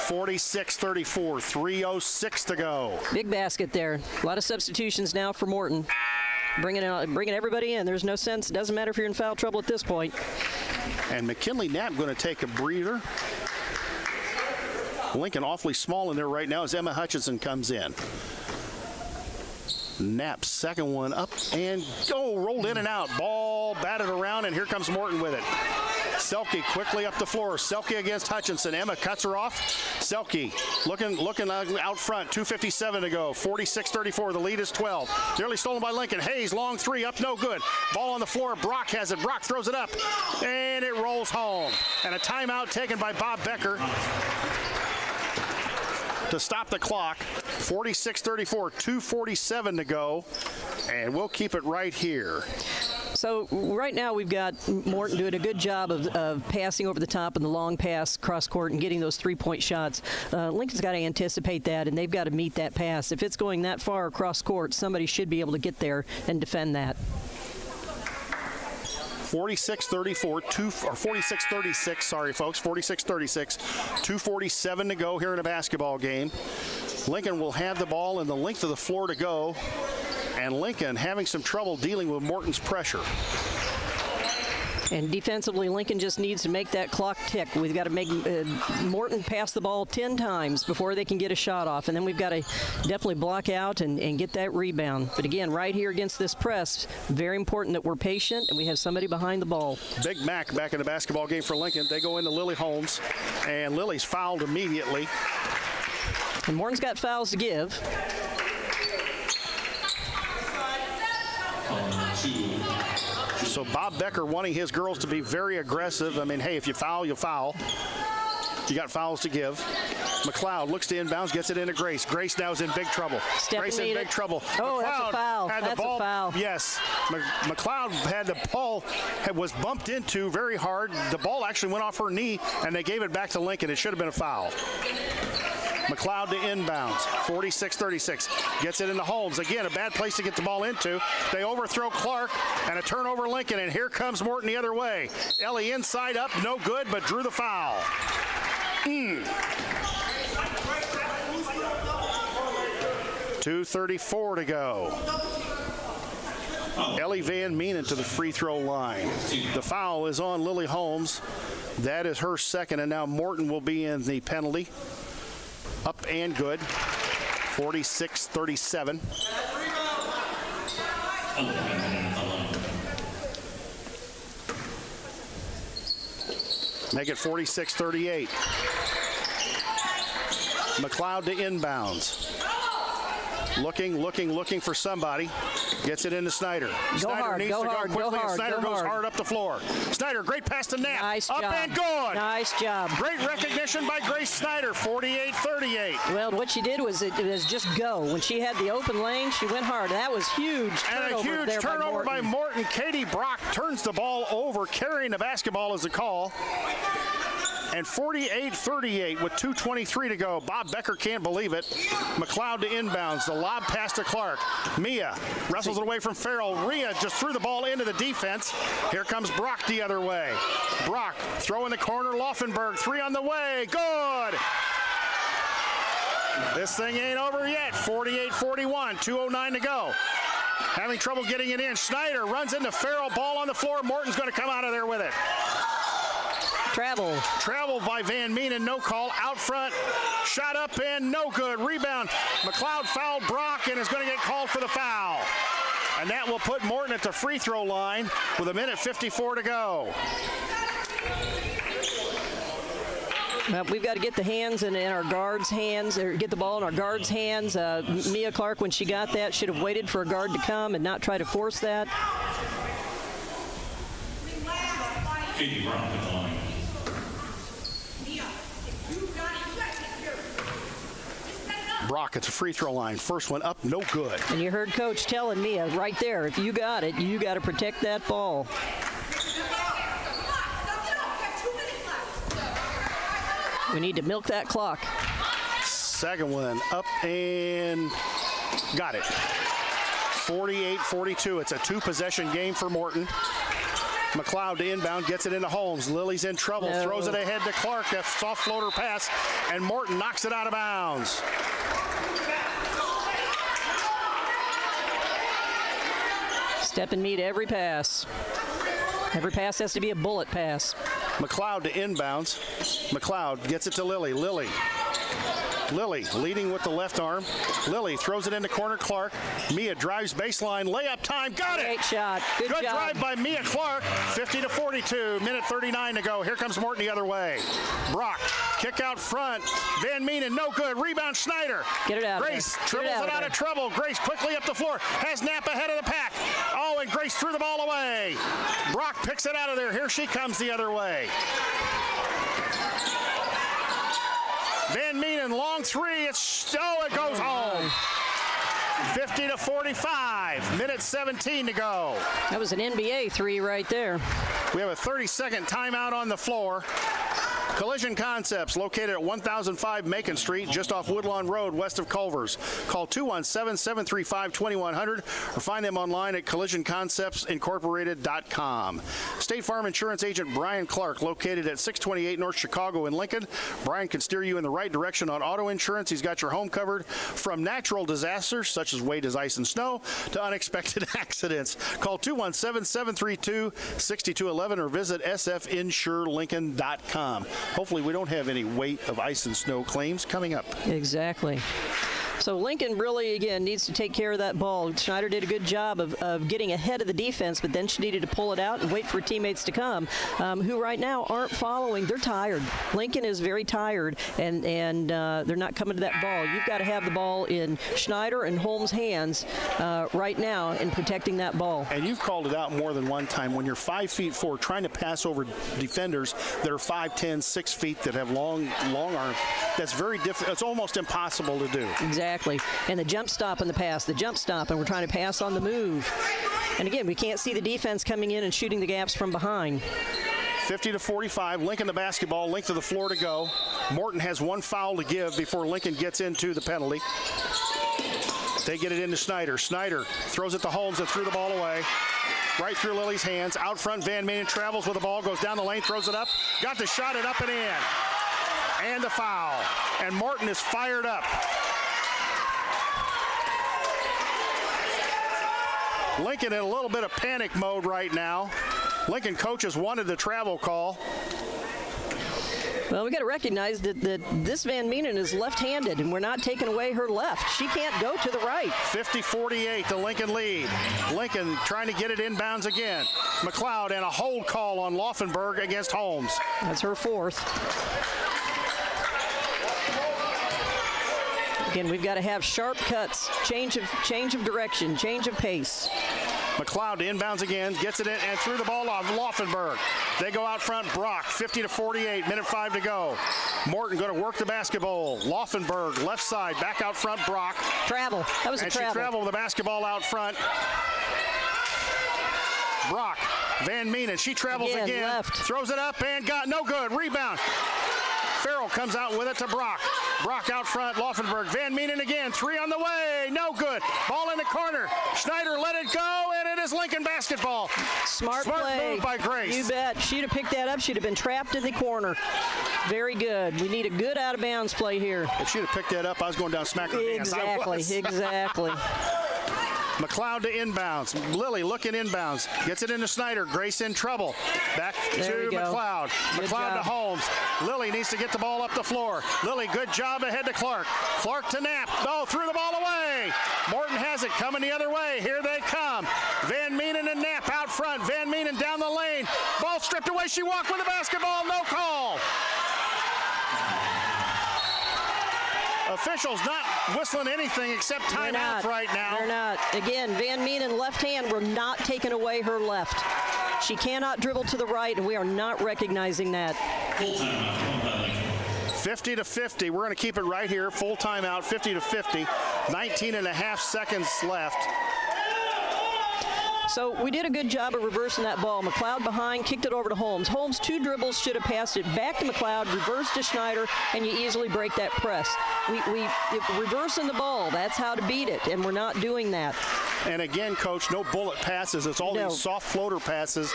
46-34, 3:06 to go. Big basket there. A lot of substitutions now for Morton. Bringing everybody in. There's no sense. It doesn't matter if you're in foul trouble at this point. And McKinley Knapp going to take a breather. Lincoln awfully small in there right now as Emma Hutchinson comes in. Knapp, second one up and rolled in and out. Ball batted around, and here comes Morton with it. Selke quickly up the floor. Selke against Hutchinson. Emma cuts her off. Selke looking out front. 2:57 to go. 46-34. The lead is 12. Nearly stolen by Lincoln. Hayes, long three, up no good. Ball on the floor. Brock has it. Brock throws it up, and it rolls home. And a timeout taken by Bob Becker to stop the clock. 46-34, 2:47 to go, and we'll keep it right here. So right now we've got Morton doing a good job of passing over the top and the long pass cross court and getting those three-point shots. Lincoln's got to anticipate that, and they've got to meet that pass. If it's going that far across court, somebody should be able to get there and defend that. 46-34, 46-36, sorry folks, 46-36, 2:47 to go here in a basketball game. Lincoln will have the ball and the length of the floor to go, and Lincoln having some trouble dealing with Morton's pressure. And defensively, Lincoln just needs to make that clock tick. We've got to make Morton pass the ball 10 times before they can get a shot off. And then we've got to definitely block out and get that rebound. But again, right here against this press, very important that we're patient and we have somebody behind the ball. Big Mac back in the basketball game for Lincoln. They go into Lily Holmes, and Lily's fouled immediately. And Morton's got fouls to give. So Bob Becker wanting his girls to be very aggressive. I mean, hey, if you foul, you foul. You got fouls to give. McLeod looks to inbounds, gets it into Grace. Grace now is in big trouble. Grace in big trouble. Oh, that's a foul. That's a foul. Yes. McLeod had the ball, was bumped into very hard. The ball actually went off her knee, and they gave it back to Lincoln. It should have been a foul. McLeod to inbounds, 46-36. Gets it into Holmes. Again, a bad place to get the ball into. They overthrow Clark, and a turnover Lincoln, and here comes Morton the other way. Ellie inside up, no good, but drew the foul. 2:34 to go. Ellie Van Meenen to the free throw line. The foul is on Lily Holmes. That is her second, and now Morton will be in the penalty. Up and good. 46-37. Make it 46-38. McLeod to inbounds. Looking for somebody. Gets it into Snyder. Snyder needs to go quickly, and Snyder goes hard up the floor. Snyder, great pass to Knapp. Nice up job. And good. Nice job. Great recognition by Grace Snyder, 48-38. Well, what she did was it was just go. When she had the open lane, she went hard. That was huge. And a huge turnover by Morton. Katie Brock turns the ball over. Carrying the basketball is a call. And 48-38 with 2:23 to go. Bob Becker can't believe it. McLeod to inbounds. The lob pass to Clark. Mia wrestles it away from Farrell. Rhea just threw the ball into the defense. Here comes Brock the other way. Brock throw in the corner. Laufenberg, three on the way. Good. This thing ain't over yet. 48-41, 2:09 to go. Having trouble getting it in. Snyder runs into Farrell. Ball on the floor. Morton's going to come out of there with it. Travel by Van Meenen, no call. Out front, shot up and no good. Rebound. McLeod fouled Brock and is going to get called for the foul. And that will put Morton at the free throw line with 1:54 to go. Well, we've got to get the hands in our guards' hands, or get the ball in our guards' hands. Mia Clark, when she got that, should have waited for a guard to come and not try to force that. Brock at the free throw line. First one up, no good. And you heard Coach telling Mia right there, if you got it, you got to protect that ball. We need to milk that clock. Second one up and got it. 48-42. It's a two-possession game for Morton. McLeod to inbound, gets it into Holmes. Lily's in trouble, throws it ahead to Clark. A soft floater pass, and Morton knocks it out of bounds. Step and meet every pass. Every pass has to be a bullet pass. McLeod to inbounds. McLeod gets it to Lily. Lily leading with the left arm. Lily throws it into corner Clark. Mia drives baseline. Layup time. Got it. Great shot. Good job. Drive by Mia Clark. 50-42. Minute 39 to go. Here comes Morton the other way. Brock. Kick out front. Van Meenen. No good. Rebound Schneider. Get it out. Grace dribbles it out of trouble. Grace quickly up the floor. Has Knapp ahead of the pack. Oh, and Grace threw the ball away. Brock picks it out of there. Here she comes the other way. Van Meenen, long three. It goes home. 50-45. Minute 17 to go. That was an NBA three right there. We have a 30-second timeout on the floor. Collision Concepts, located at 1005 Macon Street, just off Woodlawn Road, west of Culver's. Call 217-735-2100 or find them online at collisionconceptsincorporated.com. State Farm Insurance Agent Brian Clark, located at 628 North Chicago in Lincoln. Brian can steer you in the right direction on auto insurance. He's got your home covered from natural disasters, such as weight as ice and snow, to unexpected accidents. Call 217-732-6211 or visit sfinsurelincoln.com. Hopefully we don't have any weight of ice and snow claims coming up. Exactly. So Lincoln really, again, needs to take care of that ball. Schneider did a good job of getting ahead of the defense, but then she needed to pull it out and wait for teammates to come, who right now aren't following. They're tired. Lincoln is very tired, and they're not coming to that ball. You've got to have the ball in Schneider and Holmes' hands right now in protecting that ball. And you've called it out more than one time. When you're 5'4", trying to pass over defenders that are 5'10", 6 feet, that have long arms, that's very difficult. It's almost impossible to do. Exactly. And the jump stop on the pass, and we're trying to pass on the move. And again, we can't see the defense coming in and shooting the gaps from behind. 50-45, Lincoln the basketball, length of the floor to go. Morton has one foul to give before Lincoln gets into the penalty. They get it into Schneider. Schneider throws it to Holmes and threw the ball away. Right through Lily's hands. Out front, Van Meenen travels with the ball, goes down the lane, throws it up. Got the shot, it up and in. And the foul. And Morton is fired up. Lincoln in a little bit of panic mode right now. Lincoln coaches wanted the travel call. Well, we got to recognize that this Van Meenen is left-handed, and we're not taking away her left. She can't go to the right. 50-48, the Lincoln lead. Lincoln trying to get it inbounds again. McLeod and a hold call on Laufenberg against Holmes. That's her fourth. Again, we've got to have sharp cuts, change of direction, change of pace. McLeod inbounds again, gets it in and threw the ball off Laufenberg. They go out front, Brock, 50-48, minute 5 to go. Morton going to work the basketball. Laufenberg, left side, back out front, Brock. Travel. That was a travel. And she traveled with the basketball out front. Brock, Van Meenen, she travels again. Left. Throws it up and got no good. Rebound. Farrell comes out with it to Brock. Brock out front, Laufenberg. Van Meenen again, three on the way, no good. Ball in the corner. Schneider let it go, and it is Lincoln basketball. Smart play. Move by Grace. You bet. She'd have picked that up. She'd have been trapped in the corner. Very good. We need a good out-of-bounds play here. If she'd have picked that up, I was going down smack her hands. Exactly. McLeod to inbounds. Lily looking inbounds. Gets it into Schneider. Grace in trouble. Back to McLeod. McLeod to Holmes. Lily needs to get the ball up the floor. Lily, good job ahead to Clark. Clark to Knapp. Oh, threw the ball away. Morton has it coming the other way. Here they come. Van Meenen and Knapp out front. Van Meenen down the lane. Ball stripped away. She walked with the basketball. No call. Officials not whistling anything except timeouts right now. They're not. Again, Van Meenen left hand. We're not taking away her left. She cannot dribble to the right, and we are not recognizing that. 50-50. We're going to keep it right here. Full timeout, 50-50. 19 and a half seconds left. So we did a good job of reversing that ball. McLeod behind, kicked it over to Holmes. Holmes, 2 dribbles, should have passed it back to McLeod, reversed to Schneider, and you easily break that press. Reversing the ball, that's how to beat it, and we're not doing that. And again, Coach, no bullet passes. It's all these soft floater passes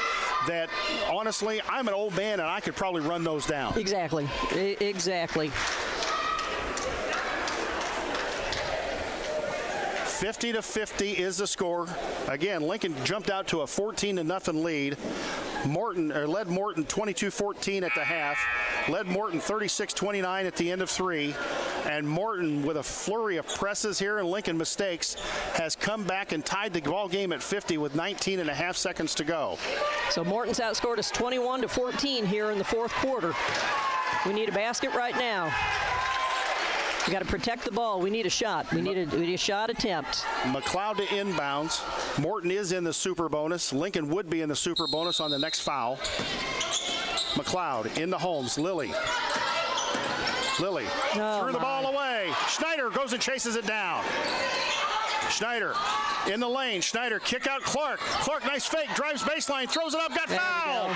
that, honestly, I'm an old man, and I could probably run those down. Exactly. Exactly. 50-50 is the score. Again, Lincoln jumped out to a 14-0 lead. Led Morton 22-14 at the half. Led Morton 36-29 at the end of 3. And Morton, with a flurry of presses here and Lincoln mistakes, has come back and tied the ball game at 50 with 19.5 seconds to go. So Morton's outscored us 21-14 here in the 4th quarter. We need a basket right now. We got to protect the ball. We need a shot. We need a shot attempt. McLeod to inbounds. Morton is in the super bonus. Lincoln would be in the super bonus on the next foul. McLeod into Holmes. Lilly threw the ball away. Schneider goes and chases it down. Schneider in the lane. Schneider kick out Clark. Clark, nice fake, drives baseline, throws it up, got fouled.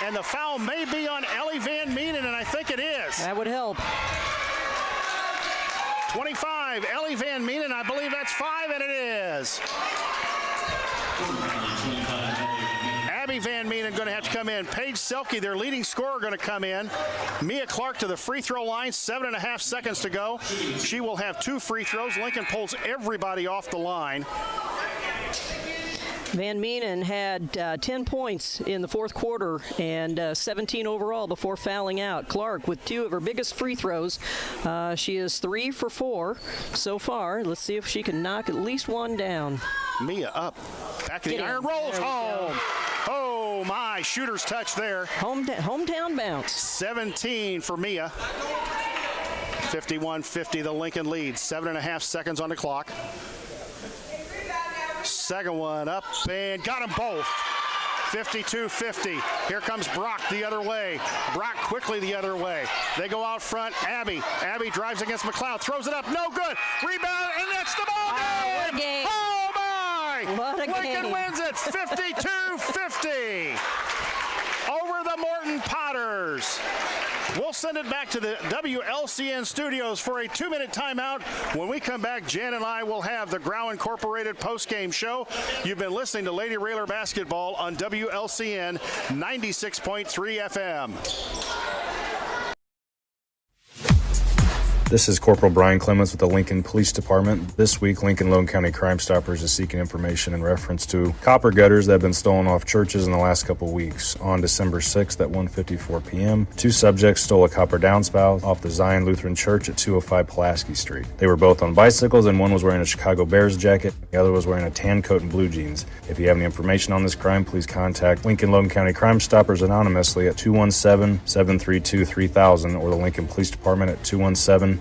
And the foul may be on Ellie Van Meenen, and I think it is. That would help. 25, Ellie Van Meenen, I believe that's 5, and it is. Abby Van Meenen going to have to come in. Paige Selke, their leading scorer, going to come in. Mia Clark to the free throw line, 7.5 seconds to go. She will have 2 free throws. Lincoln pulls everybody off the line. Van Meenen had 10 points in the 4th quarter and 17 overall before fouling out. Clark with 2 of her biggest free throws. She is 3 for 4 so far. Let's see if she can knock at least 1 down. Mia up. Back of the iron, rolls home. Oh, my. Shooter's touch there. Hometown bounce. 17 for Mia. 51-50, the Lincoln lead. 7.5 seconds on the clock. Second one up and got them both. 52-50. Here comes Brock the other way. Brock quickly the other way. They go out front. Abby drives against McLeod. Throws it up. No good. Rebound, and that's the ball game. What a game. Oh, my. What a Lincoln game. wins it 52-50 over the Morton Potters. We'll send it back to the WLCN studios for a 2-minute timeout. When we come back, Jan and I will have the Grau Incorporated postgame show. You've been listening to Lady Railer Basketball on WLCN 96.3 FM. This is Corporal Brian Clements with the Lincoln Police Department. This week, Lincoln Logan County Crime Stoppers is seeking information in reference to copper gutters that have been stolen off churches in the last couple weeks. On December 6th at 1:54 p.m., 2 subjects stole a copper downspout off the Zion Lutheran Church at 205 Pulaski Street. They were both on bicycles, and one was wearing a Chicago Bears jacket, the other was wearing a tan coat and blue jeans. If you have any information on this crime, please contact Lincoln Logan County Crime Stoppers anonymously at 217-732-3000 or the Lincoln Police Department at 217-732-2151.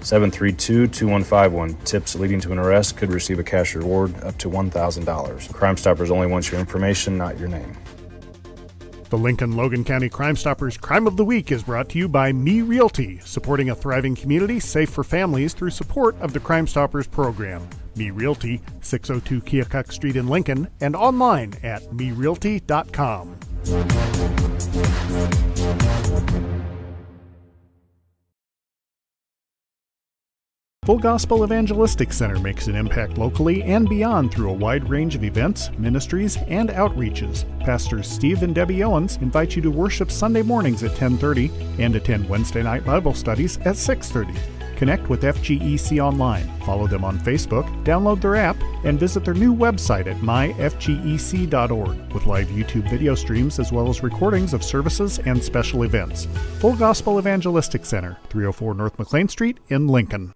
Tips leading to an arrest could receive a cash reward up to $1,000. Crime Stoppers only wants your information, not your name. The Lincoln Logan County Crime Stoppers Crime of the Week is brought to you by Me Realty, supporting a thriving community safe for families through support of the Crime Stoppers program. Me Realty, 602 Keokuk Street in Lincoln, and online at merealty.com. Full Gospel Evangelistic Center makes an impact locally and beyond through a wide range of events, ministries, and outreaches. Pastors Steve and Debbie Owens invite you to worship Sunday mornings at 10:30 and attend Wednesday night Bible studies at 6:30. Connect with FGEC online, follow them on Facebook, download their app, and visit their new website at myfgec.org with live YouTube video streams as well as recordings of services and special events. Full Gospel Evangelistic Center, 304 North McLean Street in Lincoln.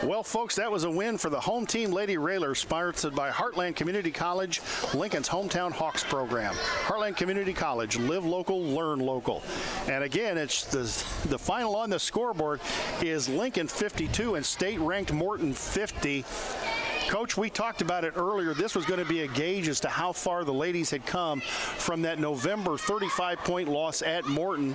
Well, folks, that was a win for the home team Lady Railers, sponsored by Heartland Community College, Lincoln's hometown Hawks program. Heartland Community College, live local, learn local. And again, it's the final on the scoreboard is Lincoln 52 and state-ranked Morton 50. Coach, we talked about it earlier. This was going to be a gauge as to how far the ladies had come from that November 35-point loss at Morton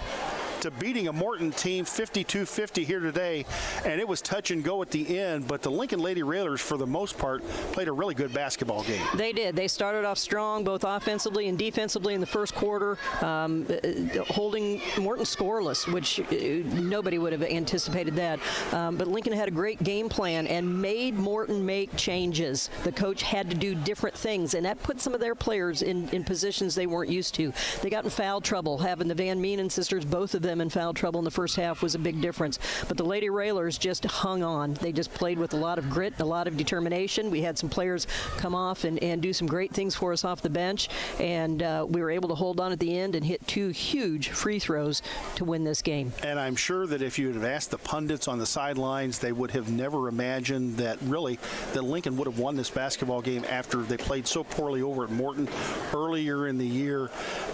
to beating a Morton team 52-50 here today, and it was touch and go at the end, but the Lincoln Lady Railers, for the most part, played a really good basketball game. They did. They started off strong, both offensively and defensively in the first quarter, holding Morton scoreless, which nobody would have anticipated that. But Lincoln had a great game plan and made Morton make changes. The coach had to do different things, and that put some of their players in positions they weren't used to. They got in foul trouble. Having the Van Meenen sisters, both of them in foul trouble in the first half, was a big difference. But the Lady Railers just hung on. They just played with a lot of grit, a lot of determination. We had some players come off and do some great things for us off the bench, and we were able to hold on at the end and hit 2 huge free throws to win this game. And I'm sure that if you had asked the pundits on the sidelines, they would have never imagined that Lincoln would have won this basketball game after they played so poorly over at Morton earlier in the year.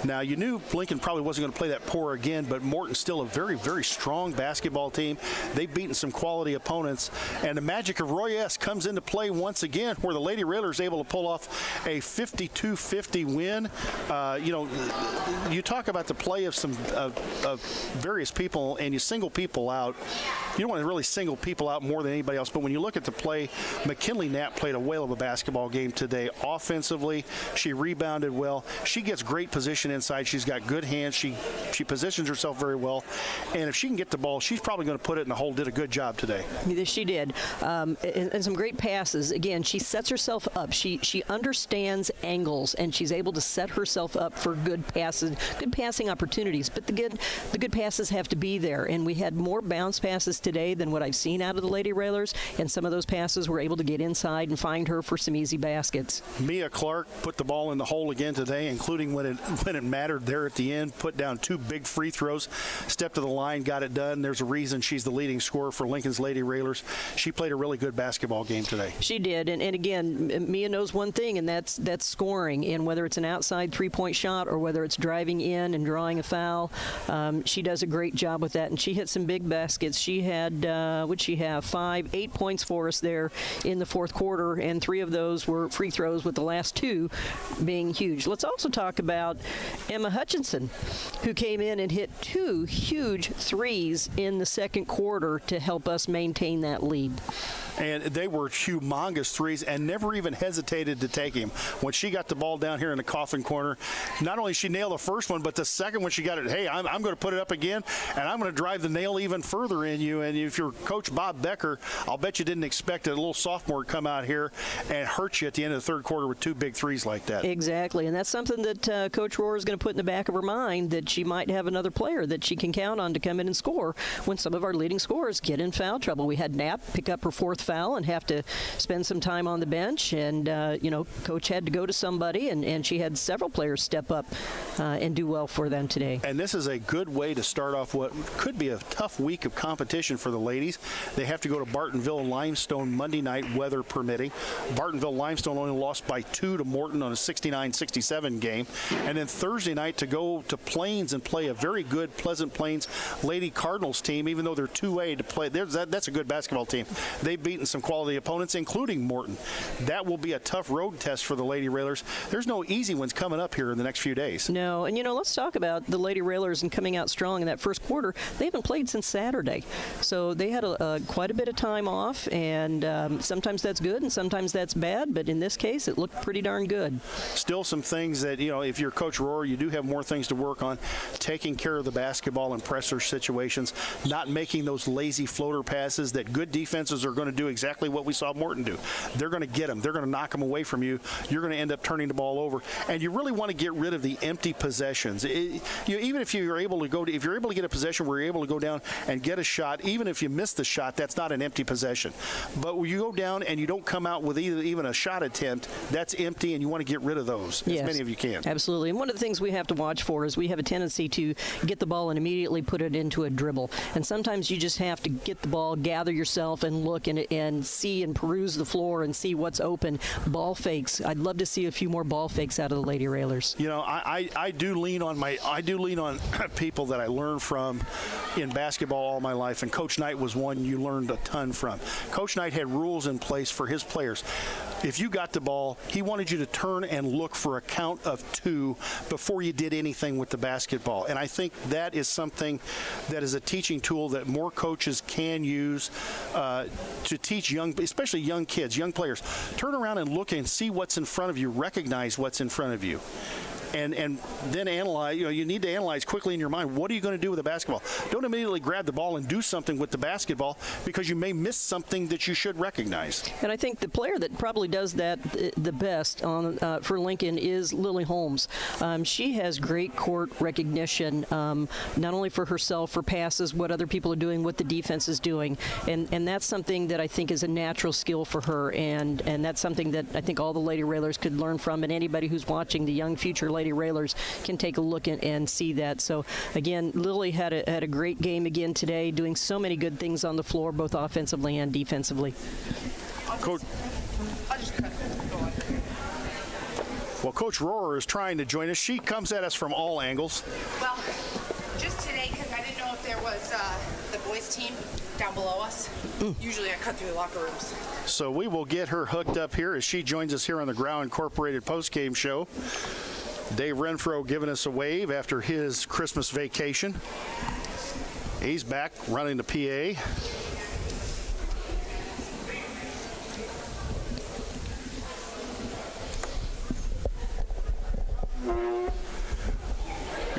Now, you knew Lincoln probably wasn't going to play that poor again, but Morton's still a very, very strong basketball team. They've beaten some quality opponents, and the magic of Roy S. comes into play once again, where the Lady Railers able to pull off a 52-50 win. You talk about the play of some of various people, and you single people out. You don't want to really single people out more than anybody else, but when you look at the play, McKinley Knapp played a whale of a basketball game today. Offensively, she rebounded well. She gets great position inside. She's got good hands. She positions herself very well, and if she can get the ball, she's probably going to put it in the hole. Did a good job today. She did, and some great passes. Again, she sets herself up. She understands angles, and she's able to set herself up for good passes, good passing opportunities. But the good passes have to be there, and we had more bounce passes today than what I've seen out of the Lady Railers, and some of those passes were able to get inside and find her for some easy baskets. Mia Clark put the ball in the hole again today, including when it mattered there at the end. Put down 2 big free throws, stepped to the line, got it done. There's a reason she's the leading scorer for Lincoln's Lady Railers. She played a really good basketball game today. She did, and again, Mia knows one thing, and that's scoring. And whether it's an outside 3-point shot or whether it's driving in and drawing a foul, she does a great job with that. And she hit some big baskets. She had, 8 points for us there in the fourth quarter, and 3 of those were free throws, with the last 2 being huge. Let's also talk about Emma Hutchinson, who came in and hit 2 huge threes in the second quarter to help us maintain that lead. And they were humongous threes and never even hesitated to take him. When she got the ball down here in the coffin corner, not only she nailed the first one, but the second one she got it, hey, I'm going to put it up again, and I'm going to drive the nail even further in you. And if you're Coach Bob Becker, I'll bet you didn't expect a little sophomore to come out here and hurt you at the end of the third quarter with 2 big threes like that. Exactly, and that's something that Coach Rohr is going to put in the back of her mind, that she might have another player that she can count on to come in and score when some of our leading scorers get in foul trouble. We had Knapp pick up her 4th foul and have to spend some time on the bench, and Coach had to go to somebody, and she had several players step up and do well for them today. And this is a good way to start off what could be a tough week of competition for the ladies. They have to go to Bartonville Limestone Monday night, weather permitting. Bartonville Limestone only lost by 2 to Morton on a 69-67 game. And then Thursday night to go to Plains and play a very good Pleasant Plains Lady Cardinals team, even though they're 2A to play. That's a good basketball team. They've beaten some quality opponents, including Morton. That will be a tough road test for the Lady Railers. There's no easy ones coming up here in the next few days. No, and let's talk about the Lady Railers and coming out strong in that first quarter. They haven't played since Saturday, so they had quite a bit of time off, and sometimes that's good and sometimes that's bad, but in this case it looked pretty darn good. Still some things that, if you're Coach Rohr, you do have more things to work on. Taking care of the basketball and pressure situations, not making those lazy floater passes that good defenses are going to do exactly what we saw Morton do. They're going to get them. They're going to knock them away from you. You're going to end up turning the ball over, and you really want to get rid of the empty possessions. Even if you're able to if you're able to get a possession where you're able to go down and get a shot, even if you miss the shot, that's not an empty possession. But when you go down and you don't come out with even a shot attempt, that's empty, and you want to get rid of those as many of you can. Absolutely. And one of the things we have to watch for is we have a tendency to get the ball and immediately put it into a dribble. And sometimes you just have to get the ball, gather yourself, and look, and and see and peruse the floor and see what's open. Ball fakes. I'd love to see a few more ball fakes out of the Lady Railers. You know, I do lean on people that I learned from in basketball all my life, and Coach Knight was one you learned a ton from. Coach Knight had rules in place for his players. If you got the ball, he wanted you to turn and look for a count of 2 before you did anything with the basketball. And I think that is something that is a teaching tool that more coaches can use to teach especially young kids, young players. Turn around and look and see what's in front of you, recognize what's in front of you. And then analyze. You need to analyze quickly in your mind, what are you going to do with the basketball? Don't immediately grab the ball and do something with the basketball, because you may miss something that you should recognize. And I think the player that probably does that the best for Lincoln is Lily Holmes. She has great court recognition, not only for herself, for passes, what other people are doing, what the defense is doing. And that's something that I think is a natural skill for her. And that's something that I think all the Lady Railers could learn from. And anybody who's watching the young future Lady Railers can take a look and see that. So again, Lily had a great game again today, doing so many good things on the floor, both offensively and defensively. Coach Rohrer is trying to join us. She comes at us from all angles. Well, just today, because I didn't know if there was the boys team down below us. Usually I cut through the locker rooms. So we will get her hooked up here as she joins us here on the Grau Incorporated postgame show. Dave Renfro giving us a wave after his Christmas vacation. He's back running the PA.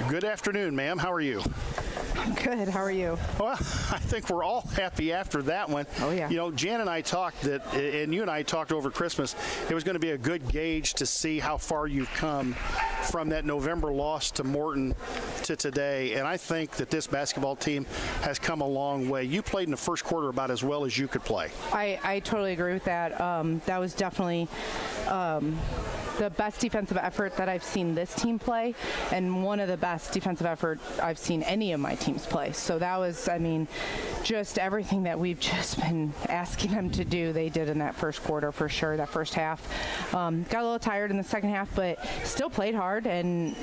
Good afternoon, ma'am. How are you? Good. How are you? Well, I think we're all happy after that one. Oh, yeah. You know, Jan and I talked and you and I talked over Christmas, it was going to be a good gauge to see how far you've come from that November loss to Morton to today. And I think that this basketball team has come a long way. You played in the first quarter about as well as you could play. I totally agree with that. That was definitely the best defensive effort that I've seen this team play, and one of the best defensive effort I've seen any of my teams play. So that was, I mean, just everything that we've just been asking them to do, they did in that first quarter for sure, that first half. Got a little tired in the second half, but still played hard, and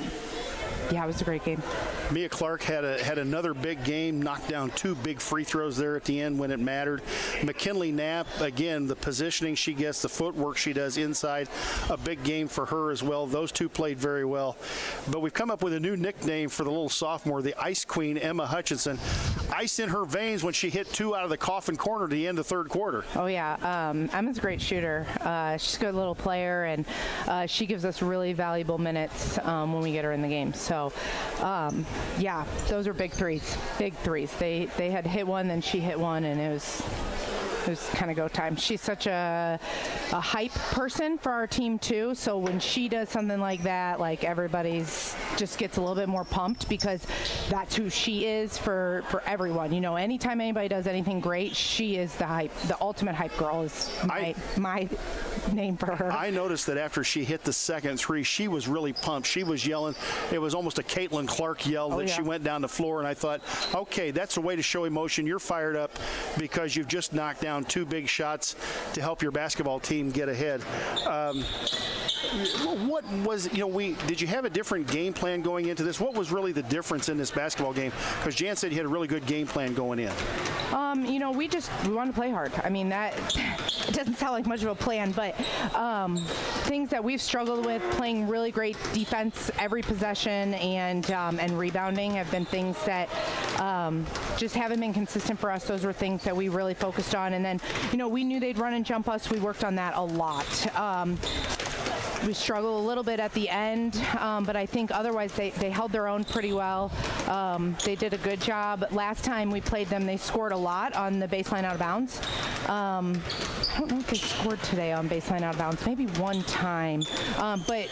yeah, it was a great game. Mia Clark had another big game, knocked down 2 big free throws there at the end when it mattered. McKinley Knapp, again, the positioning she gets, the footwork she does inside, a big game for her as well. Those 2 played very well. But we've come up with a new nickname for the little sophomore, the Ice Queen, Emma Hutchinson. Ice in her veins when she hit 2 out of the coffin corner at the end of third quarter. Oh, yeah. Emma's a great shooter. She's a good little player, and she gives us really valuable minutes when we get her in the game. So, yeah, those are big threes. Big threes. They had hit one, then she hit one, and it was kind of go time. She's such a hype person for our team too. So when she does something like that, like everybody's just gets a little bit more pumped, because that's who she is for everyone. You know, anytime anybody does anything great, she is the hype. The ultimate hype girl is my name for her. I noticed that after she hit the second 3, she was really pumped. She was yelling. It was almost a Caitlin Clark yell that she went down the floor, and I thought, okay, that's a way to show emotion. You're fired up because you've just knocked down 2 big shots to help your basketball team get ahead. What was, did you have a different game plan going into this? What was really the difference in this basketball game? Because Jan said you had a really good game plan going in. We wanted to play hard. I mean, that it doesn't sound like much of a plan, but things that we've struggled with, playing really great defense every possession and rebounding, have been things that just haven't been consistent for us. Those were things that we really focused on. And then, we knew they'd run and jump us. We worked on that a lot. We struggled a little bit at the end, but I think otherwise they held their own pretty well. They did a good job. Last time we played them, they scored a lot on the baseline out of bounds. I don't know if they scored today on baseline out of bounds, maybe one time. But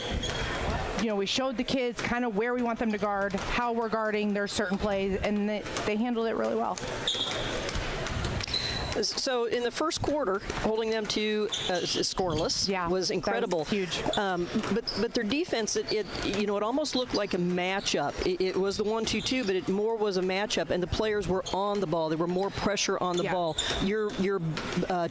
we showed the kids kind of where we want them to guard, how we're guarding their certain plays, and they handled it really well. So in the first quarter, holding them to scoreless was incredible. That was huge. But their defense, it almost looked like a matchup. It was the 1-2-2, but it more was a matchup, and the players were on the ball. There were more pressure on the ball. Your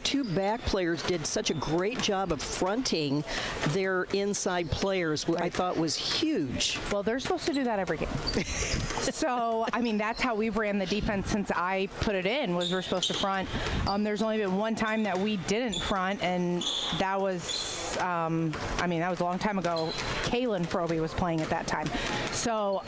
two back players did such a great job of fronting their inside players. I thought was huge. Well, they're supposed to do that every game. So, I mean, that's how we've ran the defense since I put it in, was we're supposed to front. There's only been one time that we didn't front, and that was, that was a long time ago. Kaylin Froby was playing at that time. So,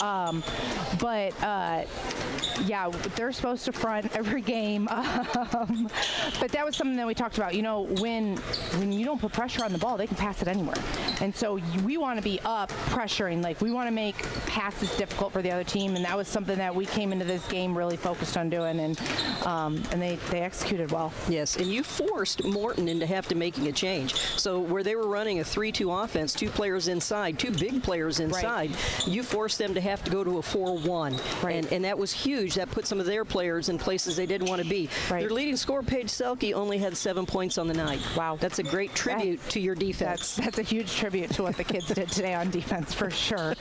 they're supposed to front every game. But that was something that we talked about. When you don't put pressure on the ball, they can pass it anywhere. And so we want to be up pressuring. Like, we want to make passes difficult for the other team, and that was something that we came into this game really focused on doing, and they executed well. Yes, and you forced Morton into have to making a change. So where they were running a 3-2 offense, two players inside, two big players inside, you forced them to have to go to a 4-1. Right. And that was huge. That put some of their players in places they didn't want to be. Right. Their leading scorer, Paige Selke, only had 7 points on the night. Wow. That's a great tribute to your defense. That's a huge tribute to what the kids did today on defense, for sure.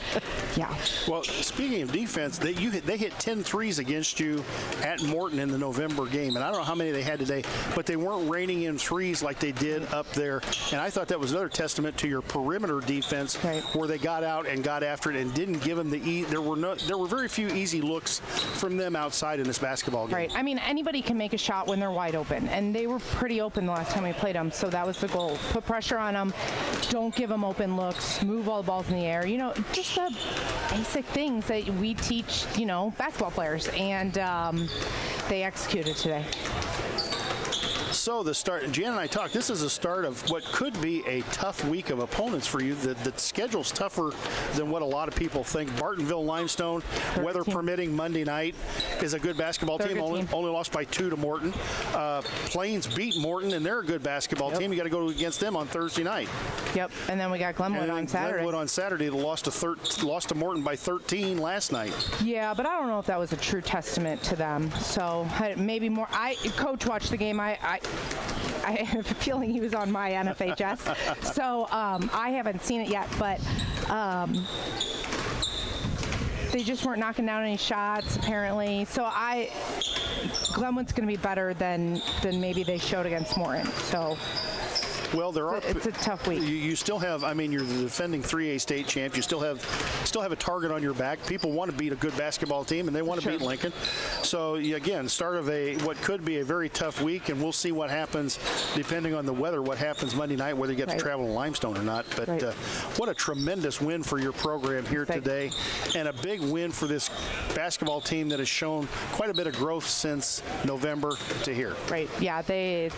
Yeah. Well, speaking of defense, they hit 10 threes against you at Morton in the November game, and I don't know how many they had today, but they weren't raining in threes like they did up there. And I thought that was another testament to your perimeter defense, where they got out and got after it and didn't give them the there were very few easy looks from them outside in this basketball game. Right. I mean, anybody can make a shot when they're wide open, and they were pretty open the last time we played them, so that was the goal. Put pressure on them, don't give them open looks, move all the balls in the air, just the basic things that we teach, basketball players, and they executed today. So the start, Jan and I talked, this is the start of what could be a tough week of opponents for you. The schedule's tougher than what a lot of people think. Bartonville Limestone, weather permitting, Monday night is a good basketball team. Only lost by 2 to Morton. Plains beat Morton, and they're a good basketball team. You got to go against them on Thursday night. Yep, and then we got Glenwood on Saturday. Glenwood on Saturday, they lost to Morton by 13 last night. Yeah, but I don't know if that was a true testament to them. So maybe more. Coach watched the game. I have a feeling he was on my NFHS, so I haven't seen it yet, but they just weren't knocking down any shots, apparently. So Glenwood's going to be better than maybe they showed against Morton. So. Well, it's a tough week. You still have, you're the defending 3A state champ. You still have a target on your back. People want to beat a good basketball team, and they want to beat Lincoln. So, again, start of what could be a very tough week, and we'll see what happens depending on the weather, what happens Monday night, whether you get to travel to Limestone or not. But what a tremendous win for your program here today, and a big win for this basketball team that has shown quite a bit of growth since November to here. Right. Yeah, they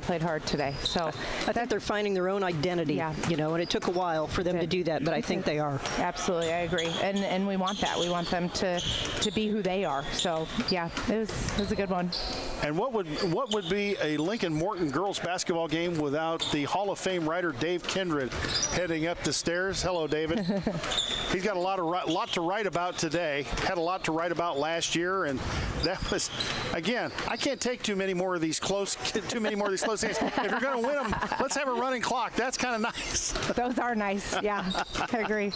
played hard today. So. I think they're finding their own identity, and it took a while for them to do that, but I think they are. Absolutely, I agree. And we want that. We want them to be who they are. So, yeah, it was a good one. And what would be a Lincoln Morton girls basketball game without the Hall of Fame writer Dave Kindred heading up the stairs? Hello, David. He's got a lot to write about today. Had a lot to write about last year, and that was, again, I can't take too many more of these close games. If you're going to win them, let's have a running clock. That's kind of nice. Those are nice. Yeah, I agree.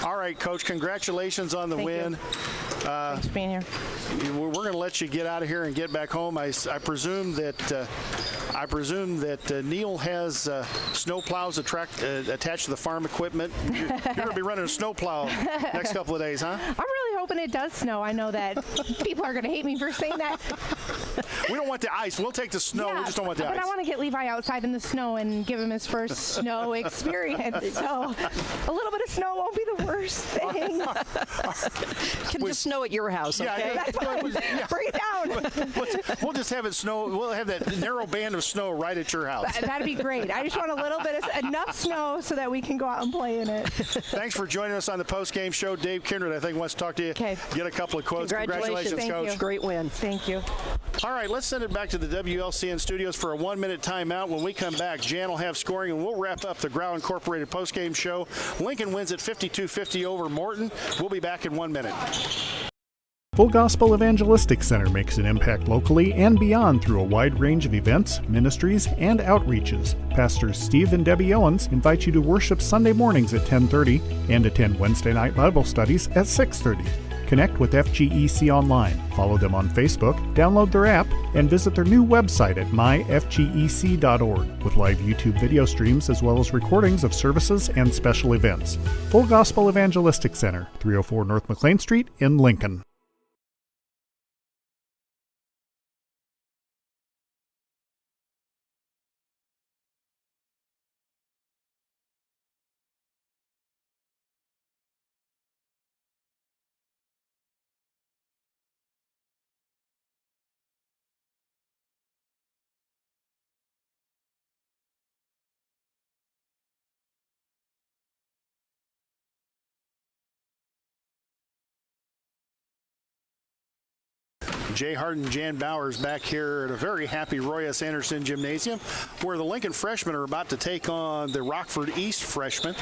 All right, Coach. Congratulations on the win. Thanks for being here. We're going to let you get out of here and get back home. I presume that Neil has snow plows attached to the farm equipment. You're going to be running a snow plow next couple of days, huh? I'm really hoping it does snow. I know that people are going to hate me for saying that. We don't want the ice. We'll take the snow. We just don't want the ice. But I want to get Levi outside in the snow and give him his first snow experience. So a little bit of snow won't be the worst thing. Can just snow at your house, okay? That's fine. Bring it down. We'll just have it snow. We'll have that narrow band of snow right at your house. That'd be great. I just want a little bit of enough snow so that we can go out and play in it. Thanks for joining us on the post-game show. Dave Kindred, I think, wants to talk to you. Okay. Get a couple of quotes. Congratulations, Thank Coach. You. Great win. Thank you. All right, let's send it back to the WLCN studios for a 1-minute timeout. When we come back, Jan will have scoring, and we'll wrap up the Grau Incorporated postgame show. Lincoln wins at 52-50 over Morton. We'll be back in 1 minute. Full Gospel Evangelistic Center makes an impact locally and beyond through a wide range of events, ministries, and outreaches. Pastors Steve and Debbie Owens invite you to worship Sunday mornings at 10:30 and attend Wednesday night Bible studies at 6:30. Connect with FGEC online, follow them on Facebook, download their app, and visit their new website at myfgec.org with live YouTube video streams as well as recordings of services and special events. Full Gospel Evangelistic Center, 304 North McLean Street in Lincoln. Jay Harden, Jan Bowers back here at a very happy Roy S. Anderson Gymnasium where the Lincoln freshmen are about to take on the Rockford East freshmen.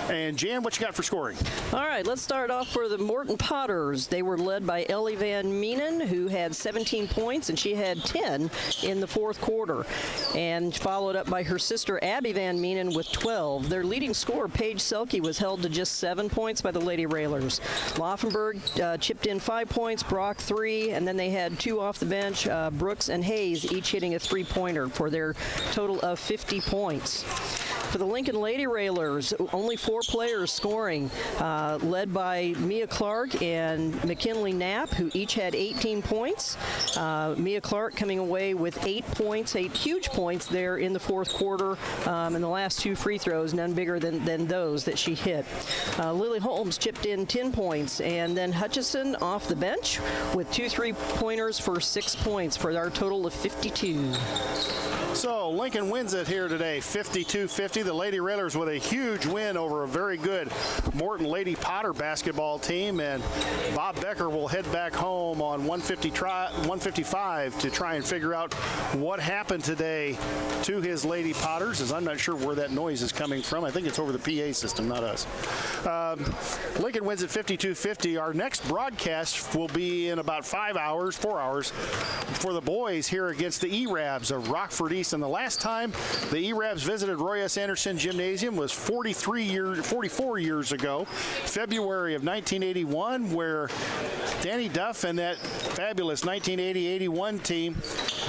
And Jan, what you got for scoring? All right, let's start off for the Morton Potters. They were led by Ellie Van Meenen, who had 17 points, and she had 10 in the fourth quarter. And followed up by her sister Abby Van Meenen with 12. Their leading scorer, Paige Selke, was held to just 7 points by the Lady Railers. Laufenberg chipped in 5 points, Brock 3, and then they had 2 off the bench, Brooks and Hayes, each hitting a 3-pointer for their total of 50 points. For the Lincoln Lady Railers, only 4 players scoring, led by Mia Clark and McKinley Knapp, who each had 18 points. Mia Clark coming away with 8 points, 8 huge points there in the fourth quarter, and the last 2 free throws, none bigger than those that she hit. Lily Holmes chipped in 10 points, and then Hutchison off the bench with 2 3-pointers for 6 points for our total of 52. So Lincoln wins it here today, 52-50. The Lady Railers with a huge win over a very good Morton Lady Potter basketball team. And Bob Becker will head back home on 155 to try and figure out what happened today to his Lady Potters, as I'm not sure where that noise is coming from. I think it's over the PA system, not us. Lincoln wins at 52-50. Our next broadcast will be in about 4 hours for the boys here against the E-Rabs of Rockford East. And the last time the E-Rabs visited Roy S. Anderson Gymnasium was 44 years ago, February of 1981, where Danny Duff and that fabulous 1980-81 team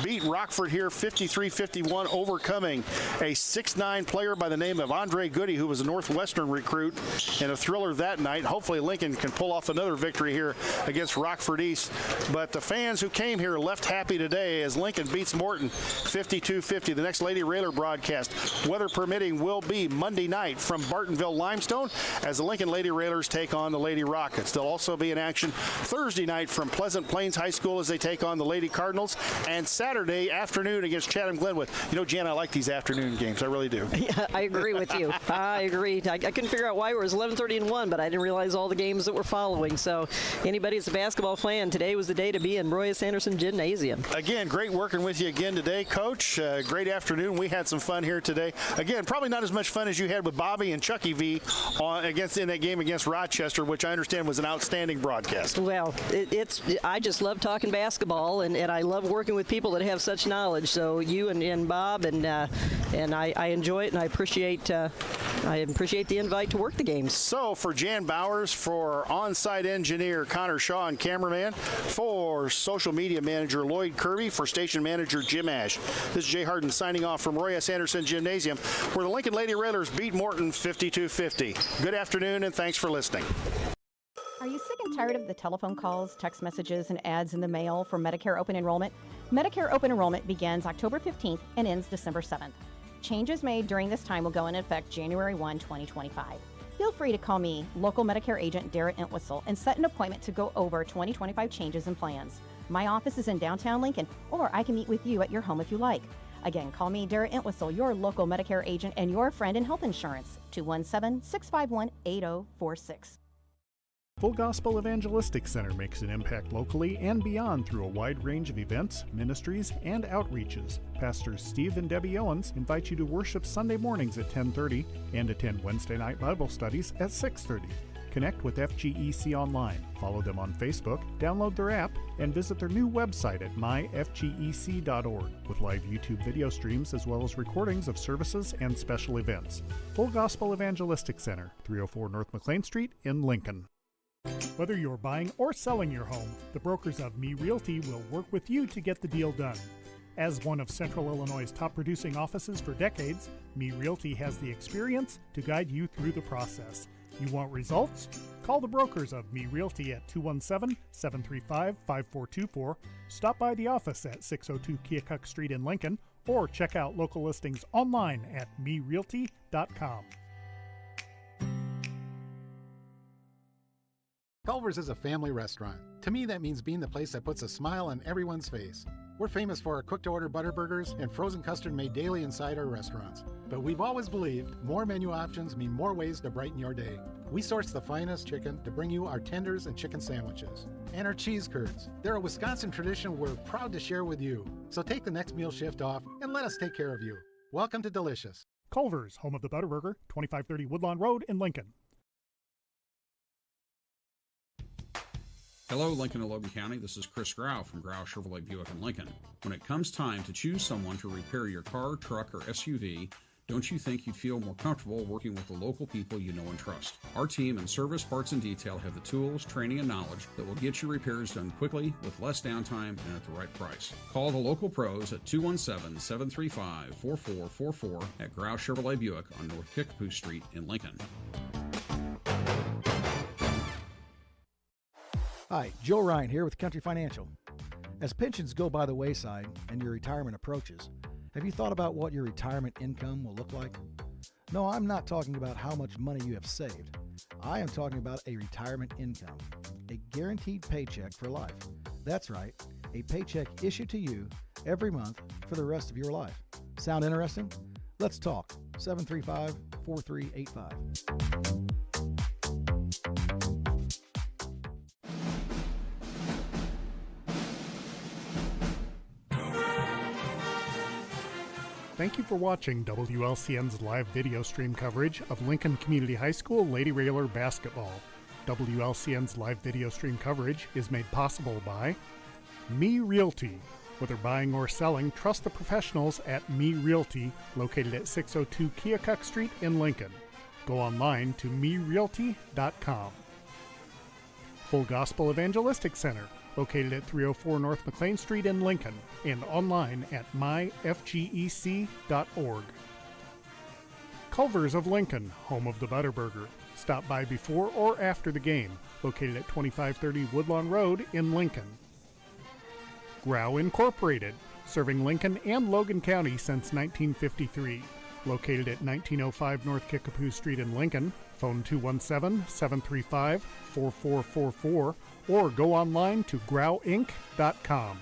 beat Rockford here 53-51, overcoming a 6'9" player by the name of Andre Goody, who was a Northwestern recruit, in a thriller that night. Hopefully Lincoln can pull off another victory here against Rockford East. But the fans who came here left happy today as Lincoln beats Morton 52-50. The next Lady Railer broadcast, weather permitting, will be Monday night from Bartonville Limestone as the Lincoln Lady Railers take on the Lady Rockets. They'll also be in action Thursday night from Pleasant Plains High School as they take on the Lady Cardinals, and Saturday afternoon against Chatham Glenwood. You know, Jan, I like these afternoon games. I really do. Yeah, I agree with you. I agree. I couldn't figure out why it was 11:30 and 1, but I didn't realize all the games that were following. So anybody that's a basketball fan, today was the day to be in Roy S. Anderson Gymnasium. Again, great working with you again today, Coach. Great afternoon. We had some fun here today. Again, probably not as much fun as you had with Bobby and Chucky V in that game against Rochester, which I understand was an outstanding broadcast. Well, I just love talking basketball, and I love working with people that have such knowledge. So you and Bob and I enjoy it, and I appreciate the invite to work the games. So for Jan Bowers, for on-site engineer Connor Shaw and cameraman, for social media manager Lloyd Kirby, for station manager Jim Ash, this is Jay Harden signing off from Roy S. Anderson Gymnasium, where the Lincoln Lady Railers beat Morton 52-50. Good afternoon, and thanks for listening. Are you sick and tired of the telephone calls, text messages, and ads in the mail for Medicare open enrollment? Medicare open enrollment begins October 15th and ends December 7th. Changes made during this time will go into effect January 1, 2025. Feel free to call me, local Medicare agent Darrett Entwistle, and set an appointment to go over 2025 changes and plans. My office is in downtown Lincoln, or I can meet with you at your home if you like. Again, call me, Darrett Entwistle, your local Medicare agent and your friend in health insurance, 217-651-8046. Full Gospel Evangelistic Center makes an impact locally and beyond through a wide range of events, ministries, and outreaches. Pastors Steve and Debbie Owens invite you to worship Sunday mornings at 10:30 and attend Wednesday night Bible studies at 6:30. Connect with FGEC online, follow them on Facebook, download their app, and visit their new website at myfgec.org with live YouTube video streams as well as recordings of services and special events. Full Gospel Evangelistic Center, 304 North McLean Street in Lincoln. Whether you're buying or selling your home, the brokers of Me Realty will work with you to get the deal done. As one of Central Illinois' top producing offices for decades, Me Realty has the experience to guide you through the process. You want results? Call the brokers of Me Realty at 217-735-5424, stop by the office at 602 Keokuk Street in Lincoln, or check out local listings online at merealty.com. Culver's is a family restaurant. To me, that means being the place that puts a smile on everyone's face. We're famous for our cooked-to-order butter burgers and frozen custard made daily inside our restaurants. But we've always believed more menu options mean more ways to brighten your day. We source the finest chicken to bring you our tenders and chicken sandwiches. And our cheese curds. They're a Wisconsin tradition we're proud to share with you. So take the next meal shift off and let us take care of you. Welcome to Delicious. Culver's, home of the Butterburger, 2530 Woodlawn Road in Lincoln. Hello, Lincoln and Logan County. This is Chris Grau from Grau Chevrolet Buick in Lincoln. When it comes time to choose someone to repair your car, truck, or SUV, don't you think you'd feel more comfortable working with the local people you know and trust? Our team in Service, Parts, and Detail have the tools, training, and knowledge that will get your repairs done quickly, with less downtime, and at the right price. Call the local pros at 217-735-4444 at Grau Chevrolet Buick on North Kickapoo Street in Lincoln. Hi, Joe Ryan here with Country Financial. As pensions go by the wayside and your retirement approaches, have you thought about what your retirement income will look like? No, I'm not talking about how much money you have saved. I am talking about a retirement income, a guaranteed paycheck for life. That's right, a paycheck issued to you every month for the rest of your life. Sound interesting? Let's talk. 735-4385. Thank you for watching WLCN's live video stream coverage of Lincoln Community High School Lady Railer basketball. WLCN's live video stream coverage is made possible by Me Realty. Whether buying or selling, trust the professionals at Me Realty, located at 602 Keokuk Street in Lincoln. Go online to merealty.com. Full Gospel Evangelistic Center, located at 304 North McLean Street in Lincoln, and online at myfgec.org. Culver's of Lincoln, home of the Butterburger. Stop by before or after the game, located at 2530 Woodlawn Road in Lincoln. Grau Incorporated, serving Lincoln and Logan County since 1953. Located at 1905 North Kickapoo Street in Lincoln, phone 217-735-4444, or go online to grauinc.com.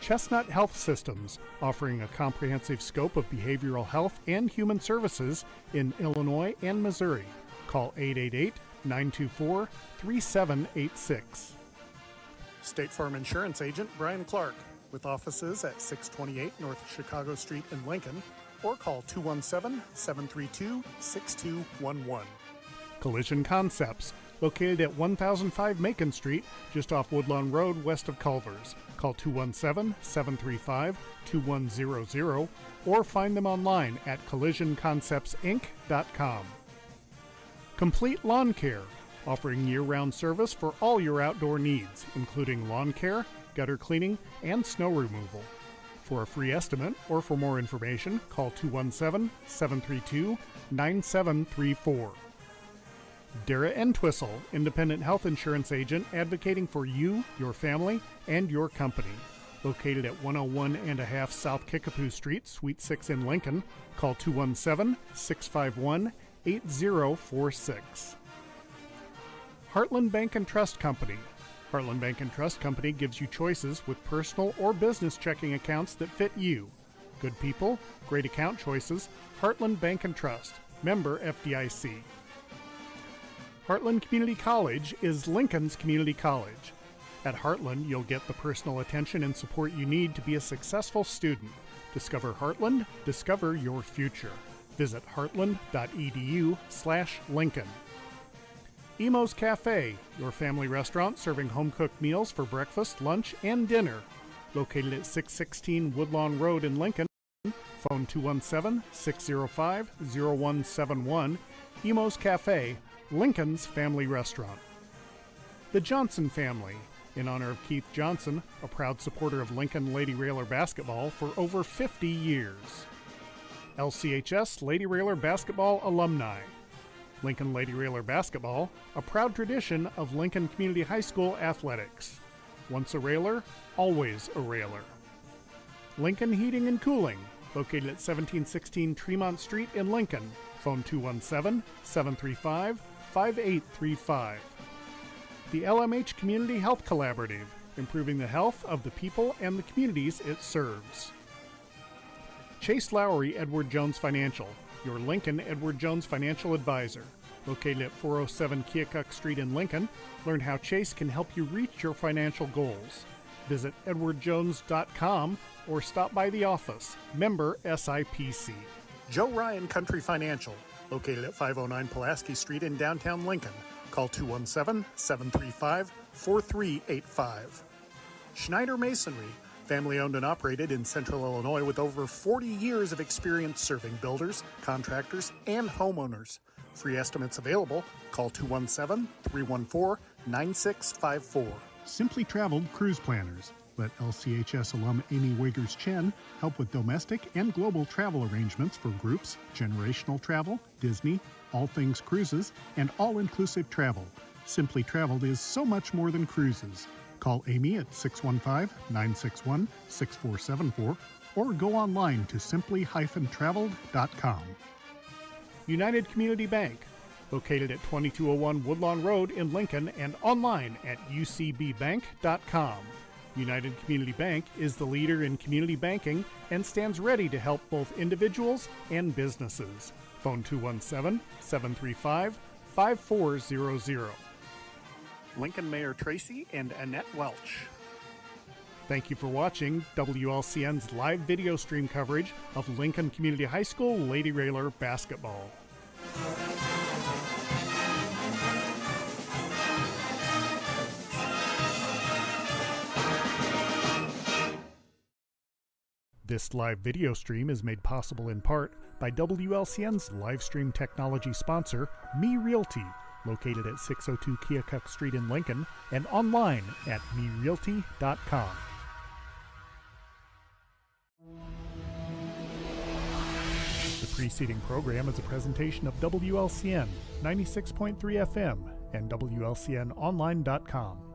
Chestnut Health Systems, offering a comprehensive scope of behavioral health and human services in Illinois and Missouri. Call 888-924-3786. State Farm Insurance Agent Brian Clark, with offices at 628 North Chicago Street in Lincoln, or call 217-732-6211. Collision Concepts, located at 1005 Macon Street, just off Woodlawn Road west of Culver's. Call 217-735-2100 or find them online at collisionconceptsinc.com. Complete Lawn Care, offering year-round service for all your outdoor needs, including lawn care, gutter cleaning, and snow removal. For a free estimate or for more information, call 217-732-9734. Dara Entwistle, independent health insurance agent advocating for you, your family, and your company. Located at 101.5 South Kickapoo Street, Suite 6 in Lincoln. Call 217-651-8046. Heartland Bank and Trust Company. Heartland Bank and Trust Company gives you choices with personal or business checking accounts that fit you. Good people, great account choices. Heartland Bank and Trust. Member FDIC. Heartland Community College is Lincoln's community college. At Heartland, you'll get the personal attention and support you need to be a successful student. Discover Heartland, discover your future. Visit heartland.edu/Lincoln. Emo's Cafe, your family restaurant serving home-cooked meals for breakfast, lunch, and dinner. Located at 616 Woodlawn Road in Lincoln. Phone 217-605-0171. Emo's Cafe, Lincoln's family restaurant. The Johnson family, in honor of Keith Johnson, a proud supporter of Lincoln Lady Railer basketball for over 50 years. LCHS Lady Railer basketball alumni. Lincoln Lady Railer basketball, a proud tradition of Lincoln Community High School athletics. Once a Railer, always a Railer. Lincoln Heating and Cooling, located at 1716 Tremont Street in Lincoln. Phone 217-735-5835. The LMH Community Health Collaborative, improving the health of the people and the communities it serves. Chase Lowry Edward Jones Financial, your Lincoln Edward Jones financial advisor. Located at 407 Keokuk Street in Lincoln, learn how Chase can help you reach your financial goals. Visit edwardjones.com or stop by the office. Member SIPC. Joe Ryan Country Financial, located at 509 Pulaski Street in downtown Lincoln. Call 217-735-4385. Schneider Masonry, family owned and operated in Central Illinois with over 40 years of experience serving builders, contractors, and homeowners. Free estimates available. Call 217-314-9654. Simply Traveled Cruise Planners. Let LCHS alum Amy Wiggers-Chen help with domestic and global travel arrangements for groups, generational travel, Disney, all things cruises, and all-inclusive travel. Simply Traveled is so much more than cruises. Call Amy at 615-961-6474 or go online to simply-traveled.com. United Community Bank, located at 2201 Woodlawn Road in Lincoln and online at ucbbank.com. United Community Bank is the leader in community banking and stands ready to help both individuals and businesses. Phone 217-735-5400. Lincoln Mayor Tracy and Annette Welch. Thank you for watching WLCN's live video stream coverage of Lincoln Community High School Lady Railer basketball. This live video stream is made possible in part by WLCN's live stream technology sponsor, Me Realty, located at 602 Keokuk Street in Lincoln and online at merealty.com. The preceding program is a presentation of WLCN 96.3 FM and WLCNonline.com.